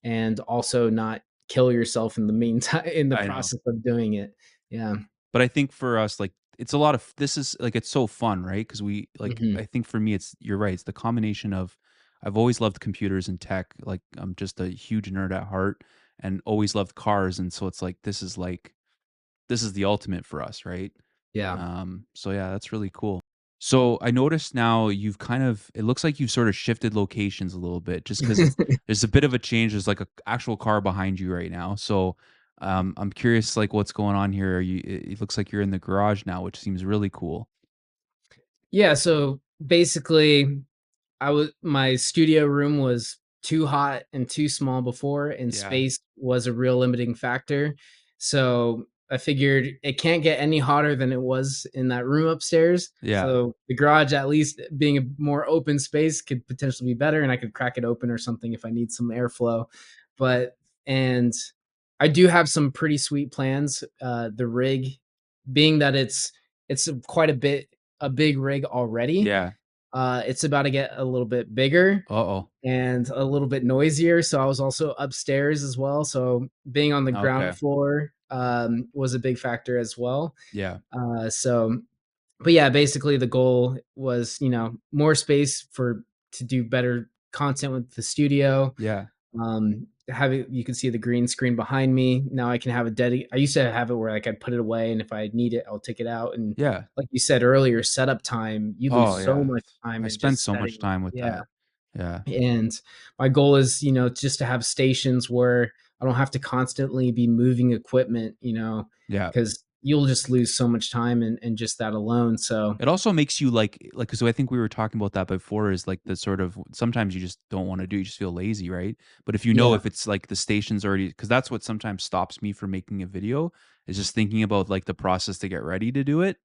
and also not kill yourself in the meantime in the I know. process of doing it." Yeah. But I think for us, like, it's a lot of this is like it's so fun, right? Because we like Mhm. I think for me, it's you're right. It's the combination of I've always loved computers and tech. Like I'm just a huge nerd at heart, and always loved cars. And so it's like this is the ultimate for us, right? Yeah. So yeah, that's really cool. So I noticed now you've kind of it looks like you've sort of shifted locations a little bit just because there's a bit of a change. There's like a actual car behind you right now. So I'm curious like what's going on here. Are you it looks like you're in the garage now, which seems really cool. Yeah, so basically my studio room was too hot and too small before, and Yeah. space was a real limiting factor. So I figured it can't get any hotter than it was in that room upstairs. Yeah. So the garage, at least being a more open space, could potentially be better, and I could crack it open or something if I need some airflow. But and I do have some pretty sweet plans. The rig, being that it's quite a big rig already, Yeah. it's about to get a little bit bigger Uh-oh. and a little bit noisier, so I was also upstairs as well, so being on the ground Okay. floor, was a big factor as well. Yeah. So but yeah, basically the goal was, more space for to do better content with the studio. Yeah. Having you can see the green screen behind me. Now I can have I used to have it where like I'd put it away, and if I need it, I'll take it out. And Yeah. like you said earlier, setup time, you Oh, lose so yeah. much time I in spend just so much setting. time with Yeah. that. Yeah. And my goal is, just to have stations where I don't have to constantly be moving equipment, Yeah. because you'll just lose so much time and just that alone. So It also makes you like so I think we were talking about that before is like the sort of sometimes you just don't want to do, you just feel lazy, right? But if you know yeah. if it's like the station's already because that's what sometimes stops me from making a video is just thinking about like the process to get ready to do it.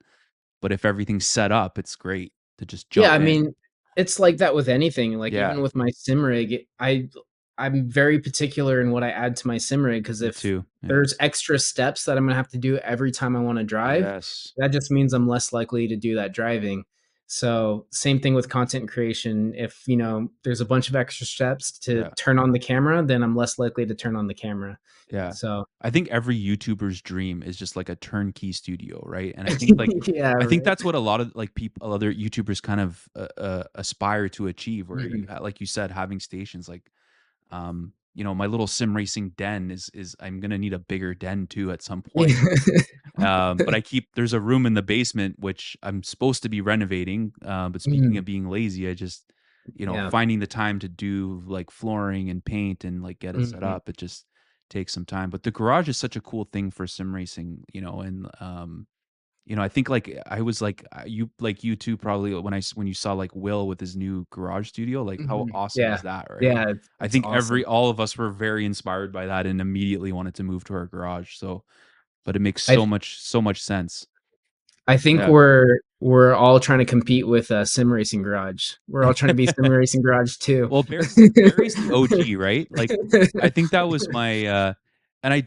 But if everything's set up, it's great to just Yeah, I jump in. mean, it's like that with anything, like, Yeah, even with my sim rig, I'm very particular in what I add to my sim rig, because me if too. Yeah. there's extra steps that I'm gonna have to do every time I wanna drive, Yes. that just means I'm less likely to do that driving. So, same thing with content creation, if, there's a bunch of extra steps to Yeah. turn on the camera, then I'm less likely to turn on the camera. Yeah. So I think every YouTuber's dream is just like a turnkey studio, right? And I think like yeah, I think right. that's what a lot of like people other YouTubers kind of aspire to achieve where Mhm. like you said having stations like my little SimRacing Den is I'm going to need a bigger den too at some Yeah. point. But there's a room in the basement which I'm supposed to be renovating. But speaking Mhm. of being lazy, I just, Yeah. finding the time to do like flooring and paint and like get it set Mhm. up, it just takes some time. But the garage is such a cool thing for sim racing, and I think like I was like you too probably when you saw like Will with his new garage studio, like how Mhm. awesome is Yeah. that, right? Yeah, I it's think awesome. all of us were very inspired by that and immediately wanted to move to our garage. So, but it makes I so much sense. I think Yeah. we're all trying to compete with, Sim Racing Garage. We're all trying to be Sim Racing Garage too. Well, Barry's the OG, right? Like, I think that was my and I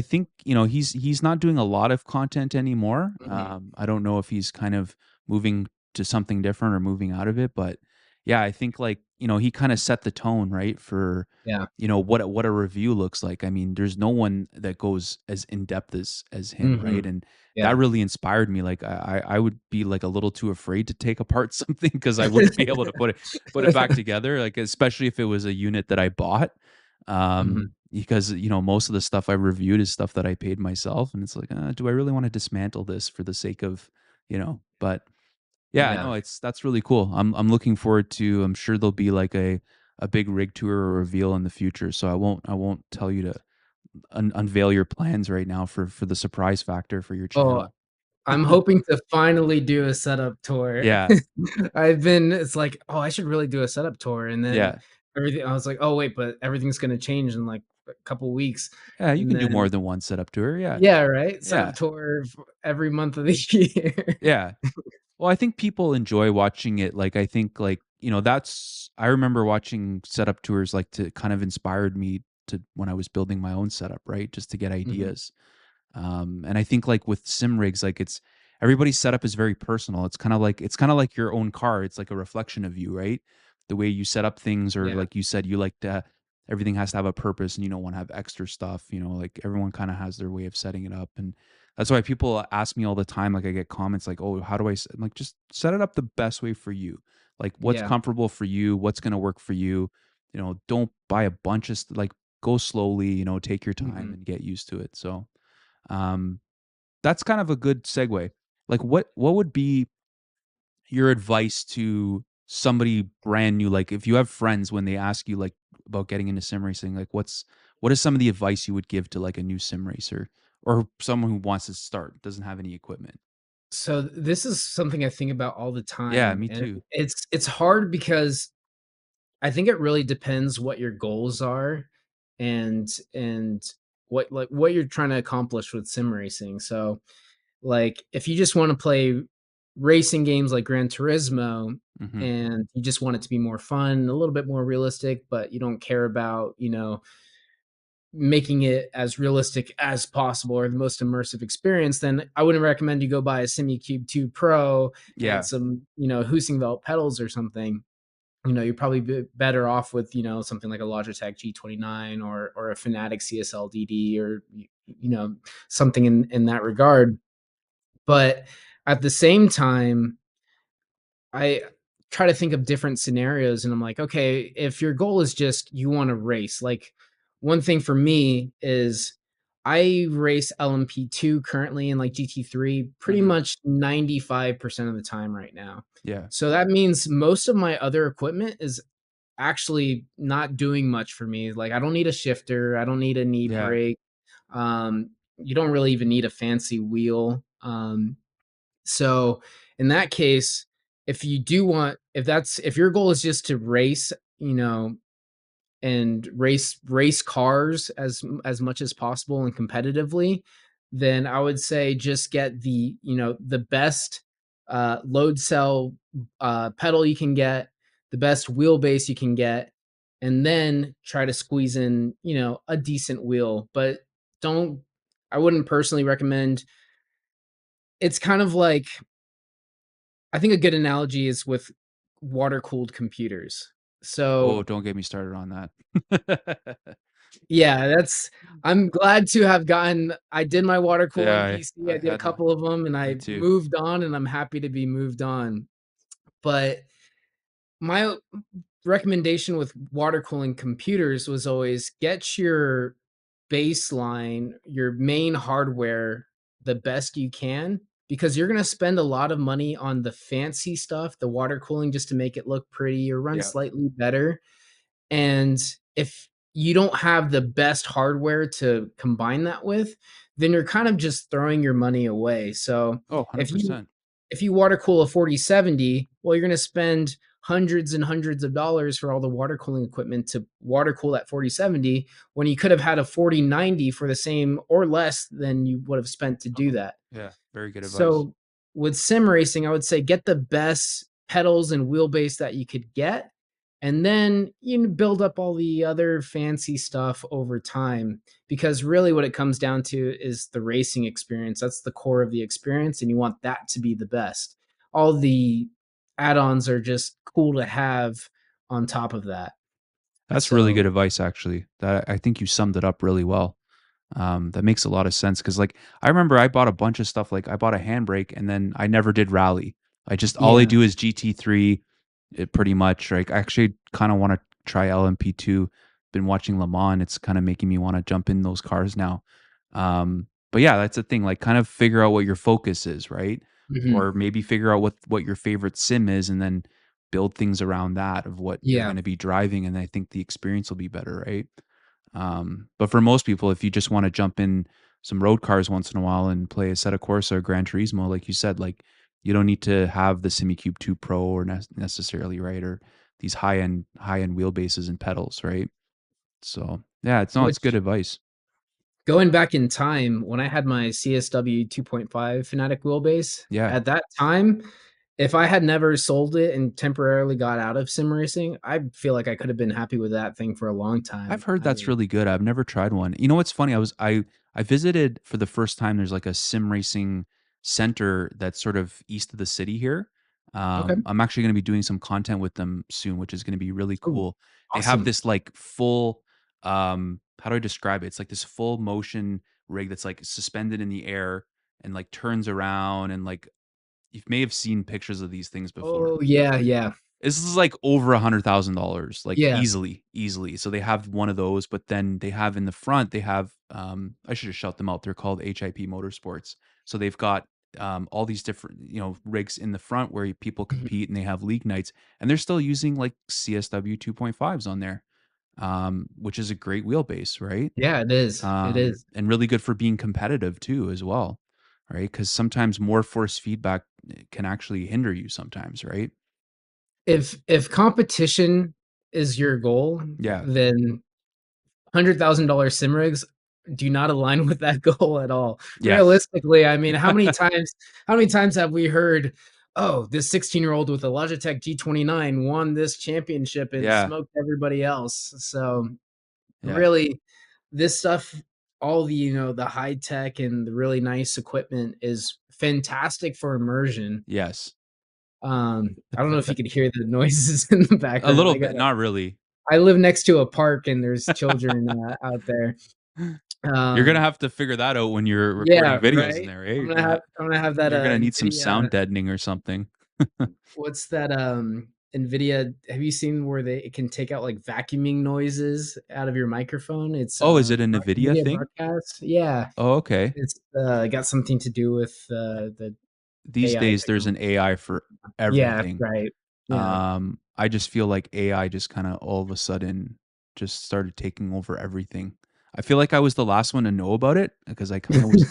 think, he's not doing a lot of content anymore. Mhm. I don't know if he's kind of moving to something different or moving out of it, but yeah, I think like, he kind of set the tone, right, for Yeah. what a review looks like. I mean, there's no one that goes as in depth as him, right? Mhm. And that Yeah. really inspired me. Like I would be like a little too afraid to take apart something because I wouldn't be able to put it back together, like, especially if it was a unit that I bought. Mhm. Because, most of the stuff I reviewed is stuff that I paid myself, and it's like, do I really want to dismantle this for the sake of, but yeah, Yeah. no, that's really cool. I'm looking forward to I'm sure there'll be like a big rig tour or reveal in the future, so I won't tell you to unveil your plans right now for the surprise factor for your Oh, channel. I'm hoping to finally do a setup tour. Yeah, It's like, "Oh, I should really do a setup tour," and then yeah. I was like, "Oh, wait, but everything's gonna change in, like, a couple weeks," Yeah, you and can do more then than one setup tour, yeah. yeah, right? Setup Yeah, tour every month of the year. yeah. Well, I think people enjoy watching it, like, I think, like, that's I remember watching setup tours, like, to kind of inspired me to when I was building my own setup, right, just to get Mhm. ideas. And I think like with sim rigs, like it's everybody's setup is very personal. It's kind of like your own car. It's like a reflection of you, right? The way you set up things, or Yeah. like you said, you like to everything has to have a purpose, and you don't want to have extra stuff. Like everyone kind of has their way of setting it up, and that's why people ask me all the time. Like I get comments like, "Oh, how do I'm like, just set it up the best way for you. Like what's Yeah. comfortable for you, what's gonna work for you. Don't buy a bunch of like go slowly. Take your time Mhm. and get used to it. So um, that's kind of a good segue. Like what would be your advice to somebody brand new, like if you have friends when they ask you like about getting into sim racing, like what is some of the advice you would give to like a new sim racer or someone who wants to start, doesn't have any equipment? So this is something I think about all the Yeah, time, me and too. it's hard because I think it really depends what your goals are and what you're trying to accomplish with sim racing. So, like, if you just want to play racing games like Gran Turismo Hmm. and you just want it to be more fun, a little bit more realistic, but you don't care about, making it as realistic as possible or the most immersive experience, then I wouldn't recommend you go buy a SimiCube 2 Pro and Yeah. some, Husingvelt pedals or something. You're probably better off with, something like a Logitech G29 or a Fanatec CSL DD or something in that regard. But at the same time, I try to think of different scenarios and I'm like, okay, if your goal is just you want to race, like one thing for me is I race LMP2 currently and like GT3 pretty Hmm. much 95% of the time right now. Yeah. So that means most of my other equipment is actually not doing much for me. Like I don't need a shifter, I don't need a knee Yeah. brake. You don't really even need a fancy wheel. So in that case, if your goal is just to race, and race cars as much as possible and competitively, then I would say just get the best load cell pedal you can get, the best wheelbase you can get, and then try to squeeze in a decent wheel. But don't I wouldn't personally recommend. It's kind of like, I think a good analogy is with water cooled computers. Oh, So don't get me started on that. yeah, I'm glad to have gotten I did my water cooling Yeah, PC, I I did a had my, couple of them, and me I too. moved on, and I'm happy to be moved on. But my recommendation with water cooling computers was always get your baseline, your main hardware the best you can, because you're going to spend a lot of money on the fancy stuff, the water cooling just to make it look pretty or run Yeah. slightly better. And if you don't have the best hardware to combine that with, then you're kind of just throwing your money away. So Oh, if you 100%. if you water cool a 4070, well, you're going to spend hundreds and hundreds of dollars for all the water cooling equipment to water cool that 4070 when you could have had a 4090 for the same or less than you would have spent to do Oh, that. yeah, very good advice. So with sim racing, I would say get the best pedals and wheelbase that you could get, and then build up all the other fancy stuff over time. Because really, what it comes down to is the racing experience. That's the core of the experience, and you want that to be the best. All the add-ons are just cool to have on top of that. That's really So good advice, actually. That I think you summed it up really well. That makes a lot of sense because, like, I remember I bought a bunch of stuff. Like, I bought a handbrake, and then I never did rally. I just all I yeah. do is GT3, pretty much. Like, I actually kind of want to try LMP2. Been watching Le Mans. It's kind of making me want to jump in those cars now. But yeah, that's the thing. Like, kind of figure out what your focus is, right? Mhm. Or maybe figure out what your favorite sim is, and then build things around that of what you're Yeah. going to be driving, and I think the experience will be better, right? But for most people, if you just want to jump in some road cars once in a while and play a Assetto Corsa or Gran Turismo, like you said, like you don't need to have the SimiCube 2 Pro or necessarily, right? Or these high end wheelbases and pedals, right? So yeah, it's good Which, advice. going back in time, when I had my CSW 2.5 Fanatic wheelbase, Yeah. at that time, if I had never sold it and temporarily got out of sim racing, I feel like I could have been happy with that thing for a long I've time. heard I that's mean, really good. I've never tried one. You know what's funny? I visited for the first time. There's like a sim racing center that's sort of east of the city here. okay. I'm actually going to be doing some content with them soon, which is going to be really Oh, cool. They have awesome. this like full how do I describe it? It's like this full motion rig that's like suspended in the air and like turns around, and like you may have seen pictures of these things before. Oh, yeah, yeah. This is like over $100,000, like Yeah. easily, easily. So they have one of those, but then they have in the front, they have I should have shout them out. They're called HIP Motorsports. So they've got all these different, rigs in the front where people Mhm. compete and they have league nights, and they're still using like CSW 2.5s on there, which is a great wheelbase, right? Yeah, it is. It is. And really good for being competitive too, as well, right? Because sometimes more force feedback can actually hinder you sometimes, right? If competition is your goal, Yeah, then $100,000 sim rigs do not align with that goal at all. yes, Realistically, I mean, how many times have we heard, "Oh, this 16-year-old with a Logitech G29 won this championship and yeah, smoked everybody else." So, yeah, really, this stuff, all the, the high tech and the really nice equipment is fantastic for immersion. yes. I don't know if you could hear the noises in the A background. little bit, not really. I live next to a park and there's children, out there. You're gonna Um, have to figure that out when you're yeah, recording videos in right? there, eh? I'm gonna have I'm gonna have that, You're gonna need some NVIDIA sound deadening or something. what's that, NVIDIA have you seen where it can take out, like, vacuuming noises out of your microphone? It's, Oh, is it a NVIDIA NVIDIA thing? Broadcast. Yeah, Oh, okay. it's, got something to do with, the These AI days, there's technology. an AI for Yeah, everything. right. Yeah. I just feel like AI just kinda all of a sudden just started taking over everything. I feel like I was the last one to know about it because I kinda was.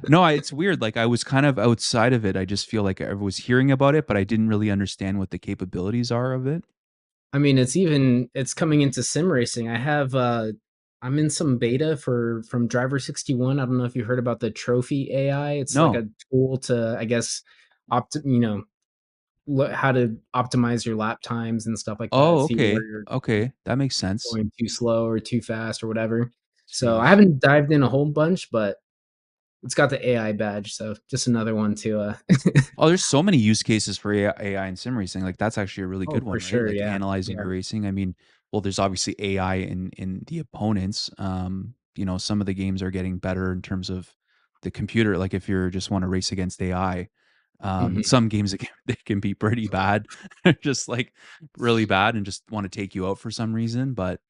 No, it's weird, like, I was kind of outside of it. I just feel like I was hearing about it, but I didn't really understand what the capabilities are of it. I mean, it's coming into sim racing. I'm in some beta from Driver 61. I don't know if you heard about the trophy AI. It's like No. a tool to, I guess, how to optimize your lap times and stuff like that. Oh, See where okay. you're Okay, that makes sense. going too slow or too fast or whatever. So I Jeez. haven't dived in a whole bunch, but it's got the AI badge. So just another one to Oh, there's so many use cases for AI in sim racing. Like that's actually a really oh, good for one, right? sure. Like Yeah. analyzing Yeah. your racing. I mean, well, there's obviously AI in the opponents. Some of the games are getting better in terms of the computer. Like if you just want to race against AI, Mhm. some games they can be pretty bad, just like really bad, and just want to take you out for some reason. But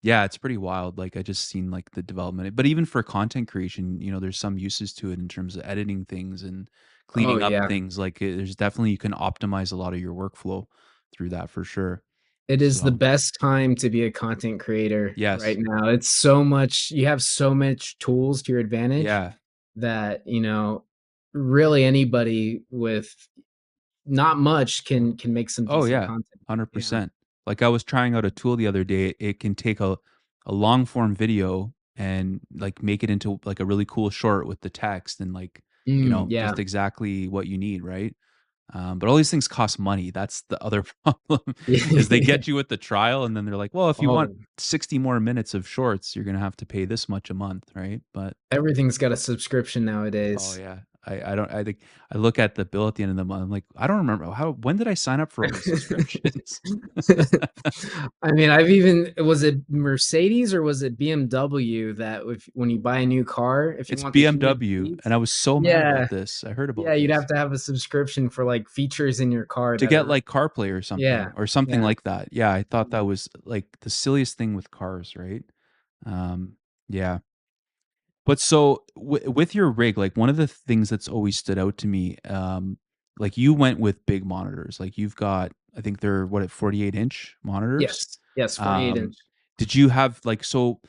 yeah, it's pretty wild. Like I just seen like the development. But even for content creation, there's some uses to it in terms of editing things and Oh cleaning up yeah. things. Like there's definitely you can optimize a lot of your workflow through that for sure. It is the So best time to be a content creator right yes, now. It's so much you have so much tools to your advantage yeah. that, really anybody with not much can make some Oh decent yeah, content. Yeah. 100%. Like I was trying out a tool the other day. It can take a long form video and like make it into like a really cool short with the text and like Yeah. just exactly what you need, right? But all these things cost money. That's the other problem is they get you with the trial and then they're like, well, if you want Oh, 60 more minutes of shorts, you're gonna have to pay this much a month, right? But everything's got a subscription oh nowadays. yeah. I don't I think I look at the bill at the end of the month. I'm like, I don't remember when did I sign up for all these subscriptions? I mean, I've even was it Mercedes or was it BMW that if when you buy a new car, if you It's want the heated BMW, seats. and I was so mad Yeah. about this. I heard Yeah, about you'd this. have to have a subscription for, like, features in your car To that get, are like, CarPlay yeah, or something yeah, like that. Yeah, I thought that yeah. was, like, the silliest thing with cars, right? Yeah. But so with your rig, like, one of the things that's always stood out to me, like, you went with big monitors. Like, you've got I think they're, what, at 48-inch monitors? Yes, yes, 48 Um, inch. did you have, like so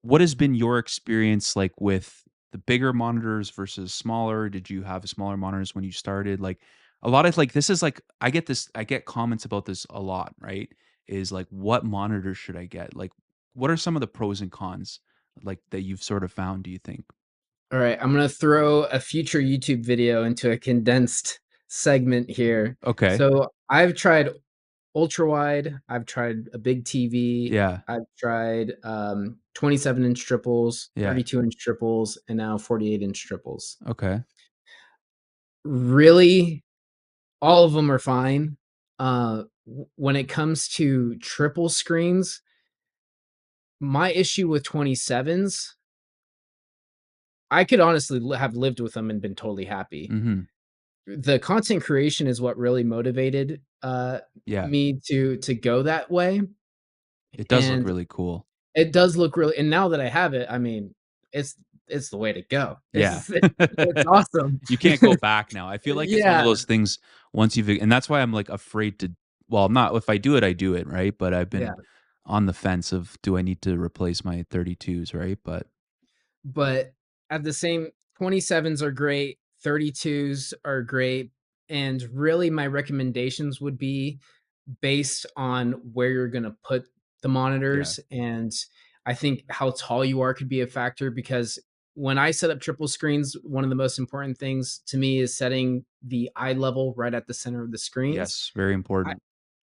what has been your experience like with the bigger monitors versus smaller? Did you have smaller monitors when you started? Like a lot of like this is like I get comments about this a lot, right? Is like what monitor should I get? Like what are some of the pros and cons like that you've sort of found, do you think? Alright, I'm gonna throw a future YouTube video into a condensed segment here. Okay. So, I've tried ultra wide, I've tried a big TV, Yeah. I've tried, 27-inch triples, Yeah. 32-inch triples, and now 48-inch triples. Okay. Really, all of them are fine. When it comes to triple screens, my issue with 27s, I could honestly have lived with them and been totally happy. Mhm. The content creation is what really motivated, Yeah. me to go that way, It does look and really cool. it does look really and now that I have it, I mean, it's it's the way to go. Yeah. It's awesome. You can't go back now. I feel like it's one of Yeah, those things once you've and that's why I'm, like, afraid to well, I'm not if I do it, I do it, right? But I've yeah. been on the fence of do I need to replace my 32s, right? But But at the same 27s are great, 32s are great, and really my recommendations would be based on where you're gonna put the yeah. monitors, and I think how tall you are could be a factor because when I set up triple screens, one of the most important things to me is setting the eye level right at the center of the screens. Yes, very I important.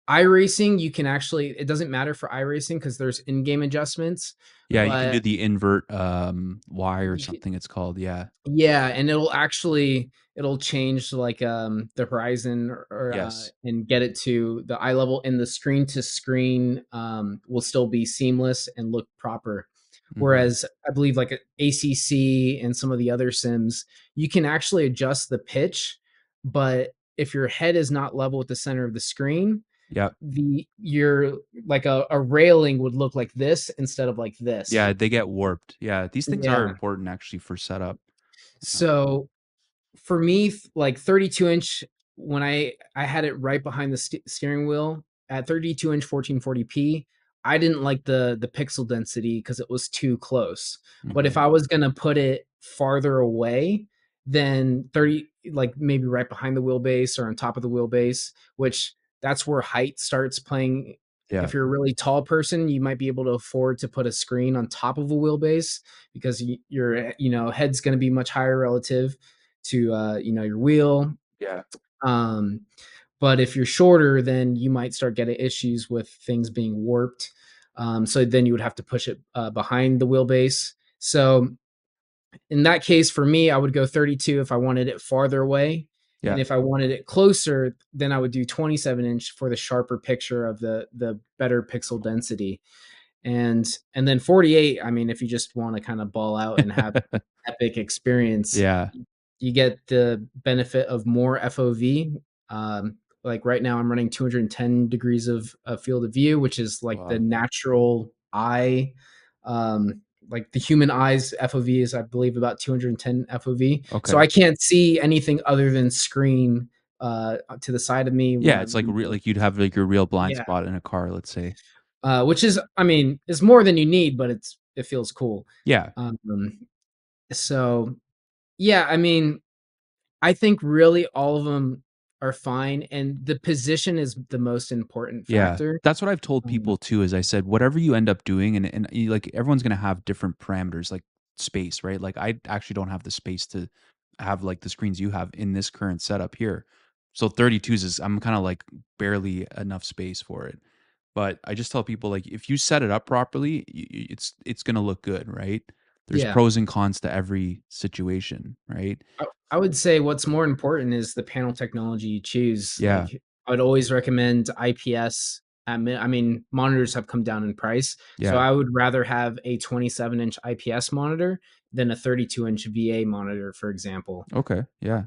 iRacing, you can actually it doesn't matter for iRacing because there's in-game adjustments, Yeah, you can do but the invert, Y or you something it's called, yeah. yeah, and it'll change like, the horizon or Yes. and get it to the eye level, and the screen to screen, will still be seamless and look proper. Mhm. Whereas I believe like ACC and some of the other sims, you can actually adjust the pitch, but if your head is not level with the center of the screen, Yep. the your like a railing would look like this instead of like this. Yeah, they get warped. Yeah, these things are Yeah. important actually for setup. So for me, like 32-inch, when I had it right behind the steering wheel at 32-inch 1440p, I didn't like the pixel density because it was too close. But if Mhm. I was gonna put it farther away, then 30, like maybe right behind the wheelbase or on top of the wheelbase, which that's where height starts playing. Yeah. If you're a really tall person, you might be able to afford to put a screen on top of a wheelbase because your head's going to be much higher relative to your wheel. Yeah. Um, but if you're shorter, then you might start getting issues with things being warped. So then you would have to push it behind the wheelbase. So in that case, for me, I would go 32 if I wanted it farther away. And Yeah. if I wanted it closer, then I would do 27-inch for the sharper picture of the better pixel density. And then 48, I mean, if you just want to kind of ball out and have epic experience, Yeah. you get the benefit of more FOV. Like right now, I'm running 210 degrees of field of view, which is like the Wow. natural eye. Um, like the human eye's FOV is, I believe, about 210 FOV. So Okay. I can't see anything other than screen to the side of me when Yeah, I it's like when, real like you'd have like your real blind yeah, spot in a car, let's say. which is, I mean, is more than you need, but it feels cool. Yeah. Um, so yeah, I mean, I think really all of them are fine, and the position is the most important Yeah. factor. That's what I've told Um, people too, is I said, whatever you end up doing, and you, like everyone's gonna have different parameters, like space, right? Like I actually don't have the space to have like the screens you have in this current setup here. So 32s is I'm kind of like barely enough space for it. But I just tell people like if you set it up properly, it's gonna look good, right? There's yeah, pros and cons to every situation, right? I would say what's more important is the panel technology you choose. Yeah. Like, I would always recommend IPS. I mean, monitors have come down in price, so Yeah. I would rather have a 27-inch IPS monitor than a 32-inch VA monitor, for example. Okay. Yeah.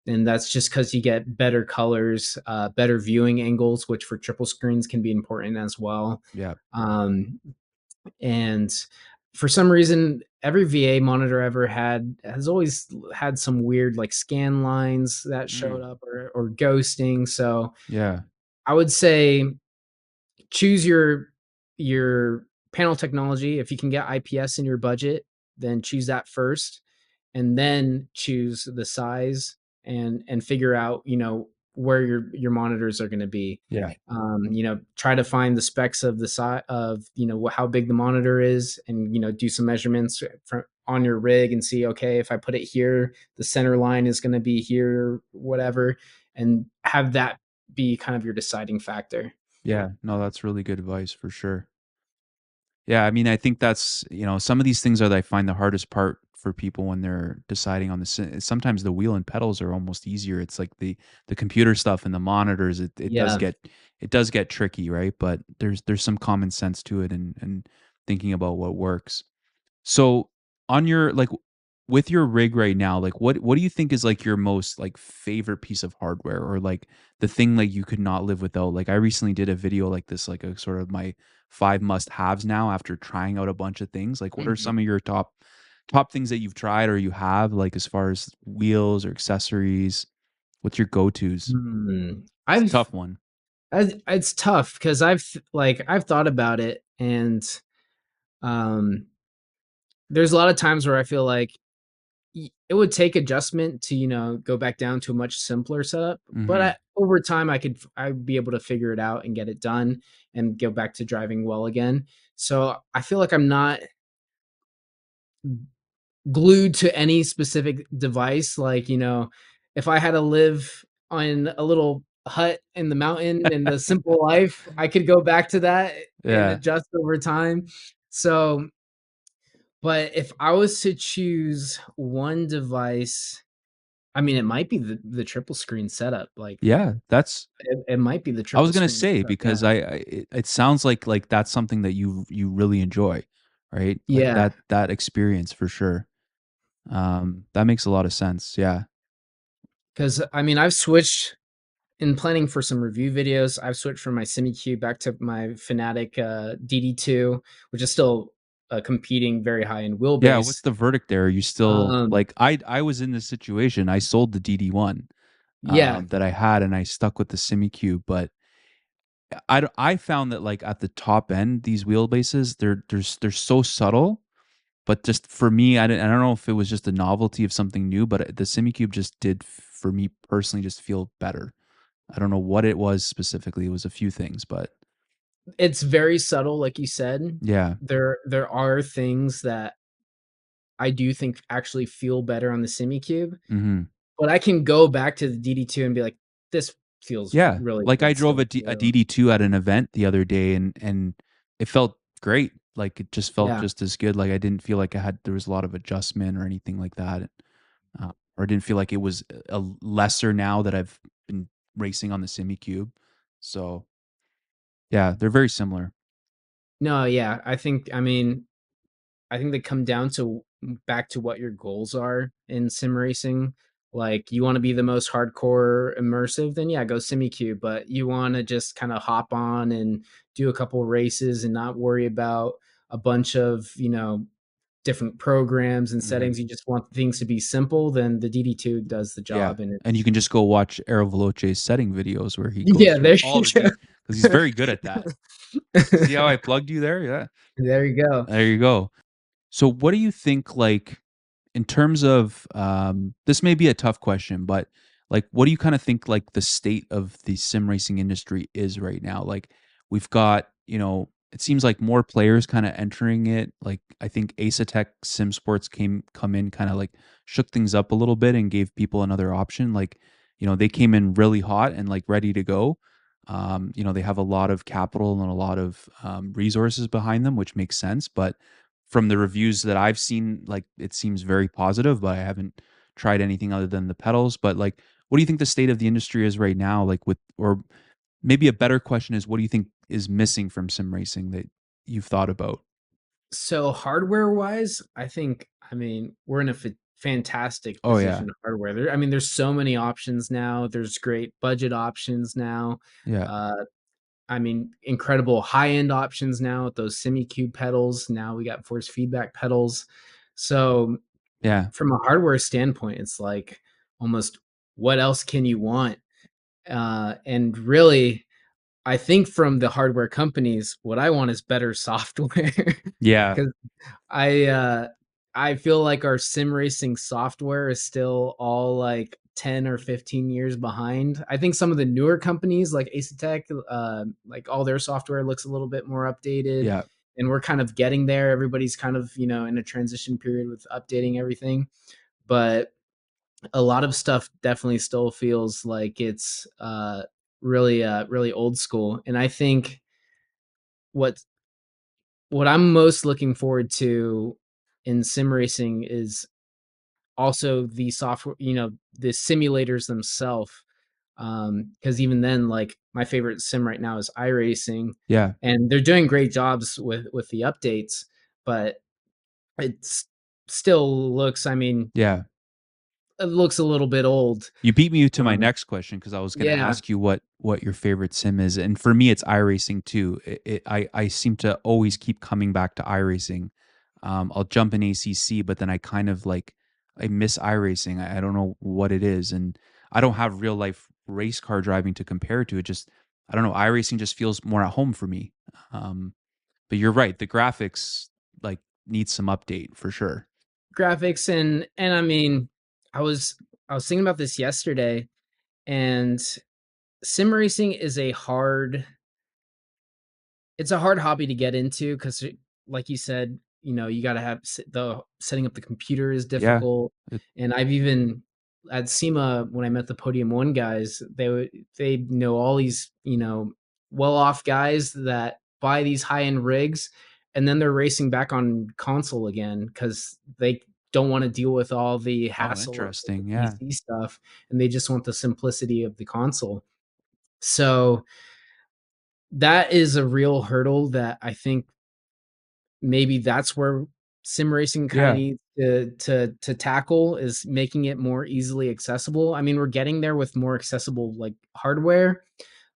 And that's just because you get better colors, better viewing angles, which for triple screens can be important as well. Yeah. Um, and for some reason, every VA monitor I ever had has always had some weird like scan lines that showed Mm, up or ghosting. So yeah. I would say choose your panel technology. If you can get IPS in your budget, then choose that first, and then choose the size and figure out where your monitors are going to be. Yeah. Try to find the specs of the size of how big the monitor is, and do some measurements on your rig and see, okay, if I put it here, the center line is going to be here, whatever, and have that be kind of your deciding factor. Yeah. No, that's really good advice for sure. Yeah, I mean, I think that's, some of these things are that I find the hardest part for people when they're deciding on sometimes the wheel and pedals are almost easier. It's like the computer stuff and the monitors, Yeah. it does get tricky, right? But there's some common sense to it and thinking about what works. So on your like with your rig right now, like what do you think is like your most like favorite piece of hardware or like the thing like you could not live without? Like I recently did a video like this, like a sort of my 5 must-haves now after trying out a bunch of things. Like what are Mhm. some of your top things that you've tried or you have, like as far as wheels or accessories? What's your go-tos? Hmm. It's a I've tough one. it's tough because I've thought about it, and um there's a lot of times where I feel like it would take adjustment to, go back down to a much simpler setup, but Hmm. over time I'd be able to figure it out and get it done and go back to driving well again. So I feel like I'm not glued to any specific device. Like, if I had to live on a little hut in the mountain and the simple life, I could go back to that and Yeah. adjust over time. So, but if I was to choose one device, I mean, it might be the triple screen setup. Like, Yeah, that's it might be the I was triple gonna screen say setup. Yeah. because it sounds like that's something that you really enjoy, right? Like Yeah. that experience for sure. That makes a lot of sense. Yeah. Because I mean, I've switched in planning for some review videos. I've switched from my SimiQ back to my Fnatic DD2, which is still competing very high in Yeah, what's wheelbase. the verdict there? Are you still Um, like I was in this situation. I sold the DD1 yeah, that I had and I stuck with the SimiQ, but I found that like at the top end these wheelbases they're so subtle, but just for me I don't know if it was just a novelty of something new, but the SimiCube just did for me personally just feel better. I don't know what it was specifically. It was a few things, but it's very subtle, like you said. yeah. There are things that I do think actually feel better on the SimiCube, Mhm. but I can go back to the DD2 and be like, this feels Yeah, really like I good drove still a too. DD2 at an event the other day and it felt great. Like it just felt Yeah. just as good. Like I didn't feel like there was a lot of adjustment or anything like that. Or I didn't feel like it was a lesser now that I've been racing on the Simi Cube. So yeah, they're very similar. No, yeah. I think they come down to back to what your goals are in sim racing. Like, you want to be the most hardcore immersive, then yeah, go SimiQ. But you want to just kind of hop on and do a couple races and not worry about a bunch of, different programs and Hmm. settings. You just want things to be simple, then the DD2 does the Yeah, job. And and you it's, can just go watch Aero Veloce's setting videos where he goes yeah, through there all you the go. because he's very good at that. See how I plugged you there? Yeah, There you go. there you go. So what do you think like in terms of this may be a tough question, but like what do you kind of think like the state of the sim racing industry is right now? Like we've got, it seems like more players kind of entering it. Like I think Asatek Sim Sports come in kind of like shook things up a little bit and gave people another option. Like, they came in really hot and like ready to go. They have a lot of capital and a lot of resources behind them, which makes sense. But from the reviews that I've seen, like it seems very positive, but I haven't tried anything other than the pedals. But like, what do you think the state of the industry is right now? Like or maybe a better question is, what do you think is missing from sim racing that you've thought about? So hardware wise, we're in a fantastic Oh yeah, position hardware. There's so many options now. There's great budget options now. yeah, Uh, incredible high end options now with those SimiCube pedals. Now we got force feedback pedals. So yeah, from a hardware standpoint, it's like almost what else can you want? And really, I think from the hardware companies, what I want is better software. yeah, 'Cause I, uh, I feel like our sim racing software is still all like 10 or 15 years behind. I think some of the newer companies like Asetek, like all their software looks a little bit more updated, yeah, and we're kind of getting there. Everybody's kind of, in a transition period with updating everything. But a lot of stuff definitely still feels like it's really old school. And I think what what I'm most looking forward to in sim racing is also the software, the simulators themselves. Because even then, like my favorite sim right now is iRacing, yeah, and they're doing great jobs with the updates, but it's still looks. yeah. It looks a little bit old. You beat me to my Um, next question because I was going to yeah, ask you what your favorite sim is, and for me, it's iRacing too. I seem to always keep coming back to iRacing. I'll jump in ACC, but then I kind of like I miss iRacing. I don't know what it is, and I don't have real life race car driving to compare to. It just I don't know. iRacing just feels more at home for me. Um, but you're right. The graphics like need some update for sure. Graphics and I mean, I was I was thinking about this yesterday, and sim racing is it's a hard hobby to get into because, like you said, you got to have the setting up the computer is Yeah. difficult. It, And I've even at SEMA when I met the Podium One guys, they know all these well off guys that buy these high end rigs, and then they're racing back on console again because they don't want to deal with all the oh, hassle of the interesting. Yeah. PC stuff, and they just want the simplicity of the console. So that is a real hurdle that I think maybe that's where sim racing kind of Yeah. needs to tackle is making it more easily accessible. I mean, we're getting there with more accessible like hardware,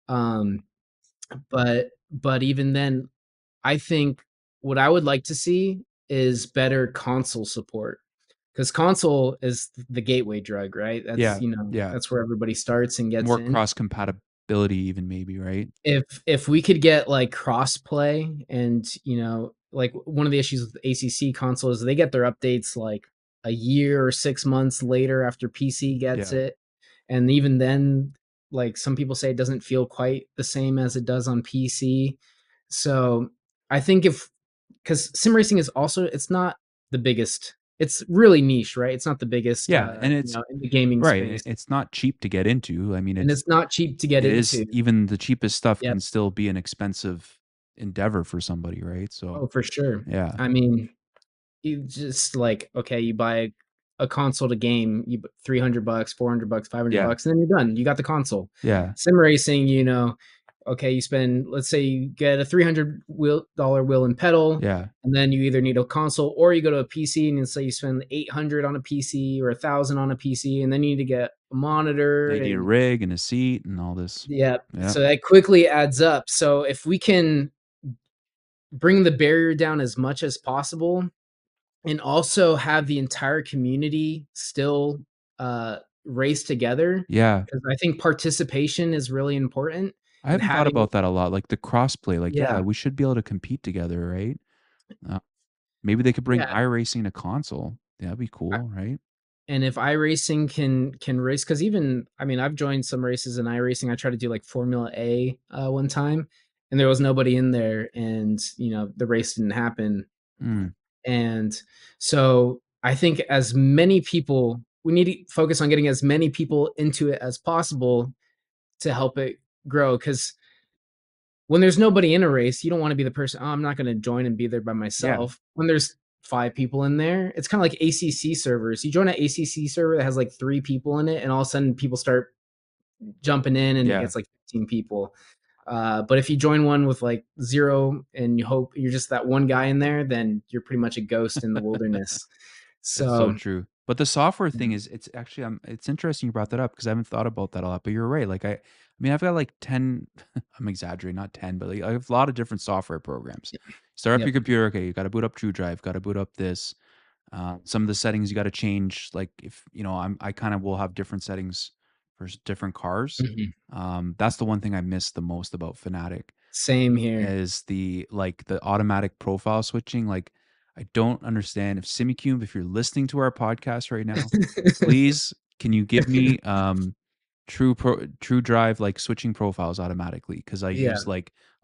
um, but even then, I think what I would like to see is better console support because console is the gateway drug, right? That's Yeah. Yeah. that's where everybody starts and gets More in. cross compatibility, even maybe, right? If we could get like crossplay and like one of the issues with ACC consoles, they get their updates like a year or 6 months later after PC gets Yeah. it, and even then, like some people say, it doesn't feel quite the same as it does on PC. So I think if because sim racing is also it's not the biggest, it's really niche, right? It's not the biggest Yeah. And it's in the gaming right. space, It's not cheap to get into. I mean, and it's not cheap to get it is into. even the cheapest stuff Yep. can still be an expensive endeavor for somebody, right? So, Oh, for sure. yeah. I mean, you just like, okay, you buy a console to game, you 300 bucks, 400 bucks, 500 Yeah. bucks, and then you're done. You got the console. Yeah. Sim racing, okay, you spend, let's say you get a $300 wheel and pedal, Yeah. and then you either need a console or you go to a PC and say you spend 800 on a PC or 1,000 on a PC, and then you need to get a monitor They need a and rig and a seat and all this. yeah, Yeah. so that quickly adds up. So if we can bring the barrier down as much as possible and also have the entire community still race together Yeah. because I think participation is really important I and haven't thought having about that a lot. Like the crossplay. Like, yeah, yeah we should be able to compete together, right? Uh, maybe they could bring yeah iRacing to console. Yeah, that'd be I- cool, right? and if iRacing can race because even I mean I've joined some races in iRacing. I tried to do like Formula A one time and there was nobody in there and the race didn't happen. Mm. And so I think as many people, we need to focus on getting as many people into it as possible to help it grow. Because when there's nobody in a race, you don't want to be the person, oh, I'm not going to join and be there by Yeah. myself. When there's five people in there, it's kind of like ACC servers. You join an ACC server that has like three people in it, and all of a sudden people start jumping in and it Yeah. gets like 15 people. But if you join one with like zero and you hope you're just that one guy in there, then you're pretty much a ghost in the wilderness. It's so So, true. But the software thing yeah. is it's actually it's interesting you brought that up because I haven't thought about that a lot. But you're right. Like I mean I've got like 10 I'm exaggerating, not 10, but like I have a lot of different software programs. Start up Yep. your computer, okay, you got to boot up TrueDrive, got to boot up this. Some of the settings you got to change. Like if I kind of will have different settings for different cars. Mhm. That's the one thing I miss the most about Fanatic Same here. is the automatic profile switching. Like I don't understand if SimiCube, if you're listening to our podcast right now, please can you give me True Drive like switching profiles automatically because Yeah.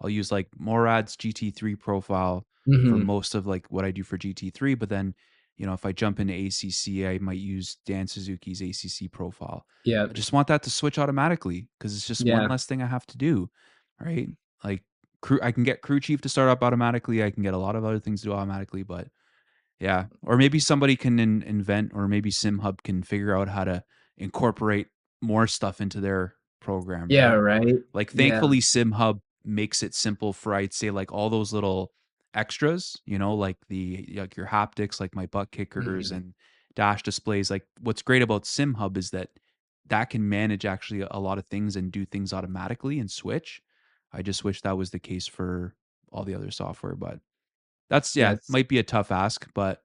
I'll use like Morad's GT3 profile for Mhm. most of like what I do for GT3, but then if I jump into ACC, I might use Dan Suzuki's ACC profile. I Yep. just want that to switch automatically because it's just one Yeah. less thing I have to do, right? Like I can get crew chief to start up automatically. I can get a lot of other things to do automatically, but yeah, or maybe somebody can invent, or maybe SimHub can figure out how to incorporate more stuff into their program, Yeah, right? right? Like, Yeah. thankfully, SimHub makes it simple for I'd say like all those little extras, like like your haptics, like my butt kickers Mhm. and dash displays. Like, what's great about SimHub is that that can manage actually a lot of things and do things automatically and switch. I just wish that was the case for all the other software, but That's, yeah, Yes. might be a tough ask, but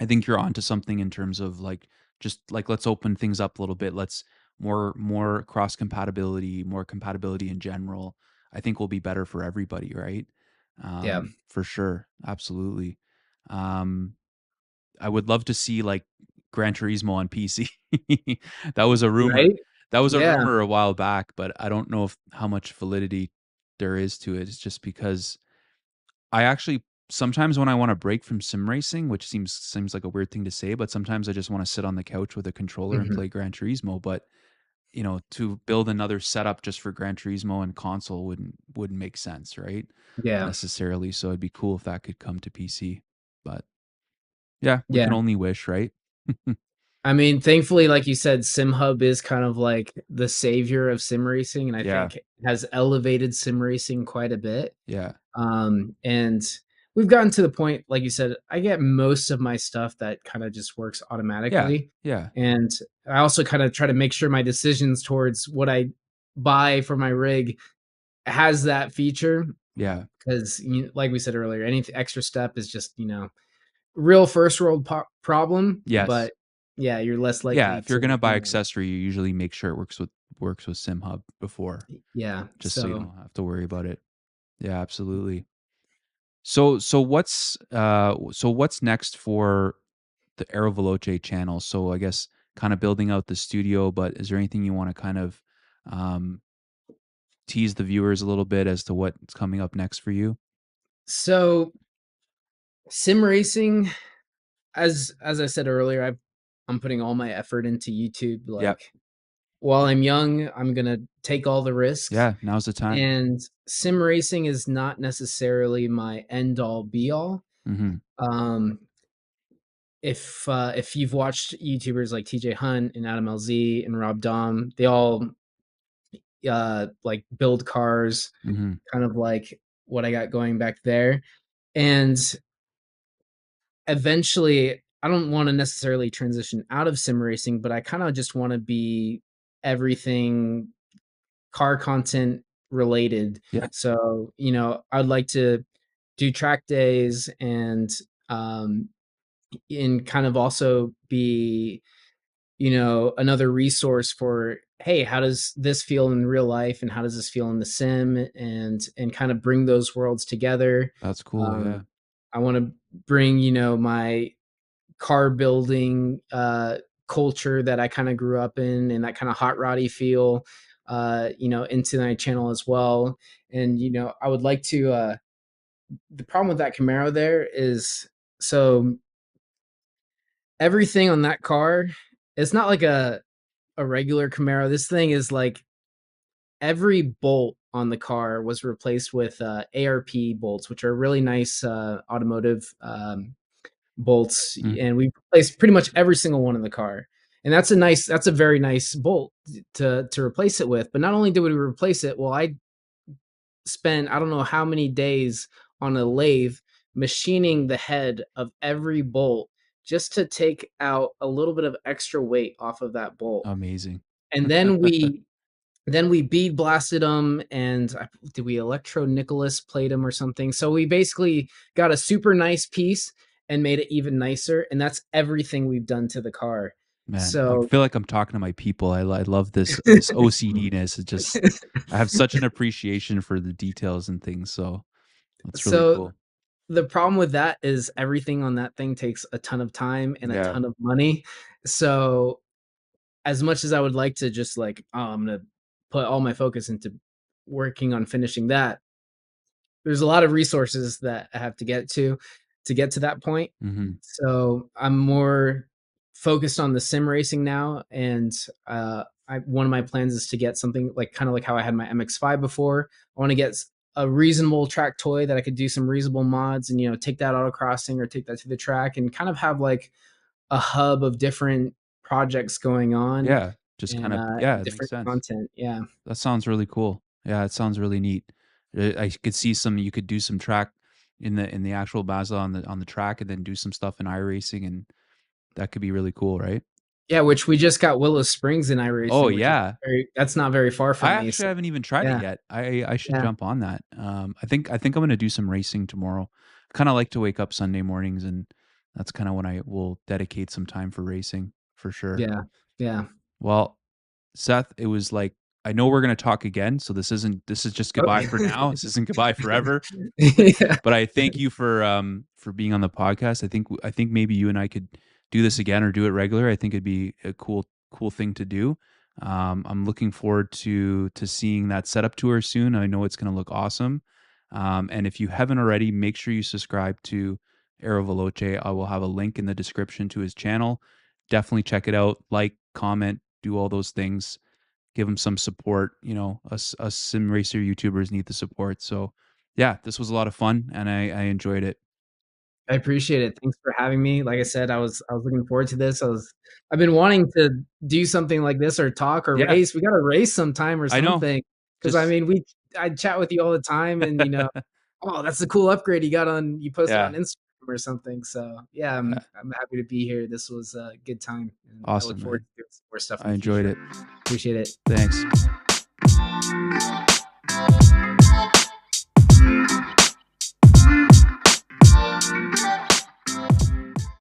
I think you're onto something in terms of like just like let's open things up a little bit. Let's more cross compatibility, more compatibility in general. I think will be better for everybody, right? Yeah. For sure, absolutely. Um, I would love to see like Gran Turismo on PC. That was a rumor. Right? That was a Yeah. rumor a while back, but I don't know if how much validity there is to it. It's just because I actually sometimes when I want to break from sim racing, which seems like a weird thing to say, but sometimes I just want to sit on the couch with a controller and Mhm. play Gran Turismo. But to build another setup just for Gran Turismo and console wouldn't make sense, right? Yeah. Necessarily. So it'd be cool if that could come to PC. But yeah, we Yeah. can only wish, right? I mean, thankfully, like you said, SimHub is kind of like the savior of sim racing, and I Yeah, think has elevated sim racing quite a bit. yeah, And we've gotten to the point, like you said, I get most of my stuff that kind of just works yeah, automatically. yeah, And I also kind of try to make sure my decisions towards what I buy for my rig has that feature yeah. because, like we said earlier, any extra step is just, real first world problem. Yes. But yeah, you're less Yeah, likely if you're to, gonna buy accessory, you usually make sure it works with SimHub before, yeah. just so you So don't have to worry about it. Yeah, absolutely. So what's next for the Aero Veloce channel? So I guess kind of building out the studio, but is there anything you want to kind of um, tease the viewers a little bit as to what's coming up next for you? so sim racing, as I said earlier, I'm putting all my effort into YouTube. Yeah, Like while I'm young, I'm gonna take all the risks. yeah. Now's the time. And sim racing is not necessarily my end all be all. Hmm. Um, if you've watched YouTubers like TJ Hunt and Adam LZ and Rob Dom, they all like build cars, Hmm. kind of like what I got going back there. And eventually, I don't want to necessarily transition out of sim racing, but I kind of just want to be everything car content related. Yeah, So, I'd like to do track days um and kind of also be, another resource for, hey, how does this feel in real life and how does this feel in the sim, and kind of bring those worlds together. that's cool. Um Yeah. I want to bring, my car building culture that I kind of grew up in and that kind of hot roddy feel into my channel as well. And I would like to the problem with that Camaro there is, so everything on that car, it's not like a regular Camaro. This thing is like every bolt on the car was replaced with ARP bolts, which are really nice automotive bolts, Mhm. and we replaced pretty much every single one in the car. And that's a very nice bolt to replace it with. But not only did we replace it, well, I spent I don't know how many days on a lathe machining the head of every bolt just to take out a little bit of extra weight off of that bolt. Amazing. And then we bead blasted them, and did we electro Nicholas plate them or something? So we basically got a super nice piece and made it even nicer, and that's everything we've done to the car. Man, I So feel like I'm talking to my people. I love this OCD-ness. It just I have such an appreciation for the details and things. So that's really so cool. the problem with that is everything on that thing takes a ton of time and a Yeah. ton of money. So as much as I would like to just like, oh, I'm gonna put all my focus into working on finishing that, there's a lot of resources that I have to get to that point. Hmm. So I'm more focused on the sim racing now, and one of my plans is to get something like kind of like how I had my MX-5 before. I want to get a reasonable track toy that I could do some reasonable mods and take that autocrossing or take that to the track and kind of have like a hub of different projects going on Yeah. Just and kind of, yeah, it makes different sense. content. Yeah. That sounds really cool. Yeah, it sounds really neat. I could see some you could do some track in the actual Mazda on the track and then do some stuff in iRacing and that could be really cool, right? Yeah, which we just got Willow Springs in Oh iRacing, which is yeah. that's not very far I from me. actually So haven't even tried it yeah, yet. I should yeah. jump on that. I think I'm gonna do some racing tomorrow kind of like to wake up Sunday mornings, and that's kind of when I will dedicate some time for racing for sure. Yeah. Yeah. Well, Seth, it was like, I know we're going to talk again, so this is just goodbye Okay. for now. This isn't goodbye forever. Yeah. But I thank you for being on the podcast. I think maybe you and I could do this again or do it regular. I think it'd be a cool thing to do. I'm looking forward to seeing that setup tour soon. I know it's going to look awesome. And if you haven't already, make sure you subscribe to Aero Veloce. I will have a link in the description to his channel. Definitely check it out. Like, comment, do all those things. Give him some support. You know, us sim racer YouTubers need the support. So, yeah, this was a lot of fun, and I enjoyed it. I appreciate it. Thanks for having me. Like I said, I was looking forward to this. I've been wanting to do something like this or talk or Yeah, race. We gotta race sometime or I know. something. 'Cause I Just mean, I chat with you all the time and, "Oh, that's a cool upgrade you posted on yeah, Instagram or something." So, yeah, I'm happy to be here. This was a good time, and I look awesome, forward man. to doing some more stuff in I the enjoyed future. it. Appreciate it. Thanks.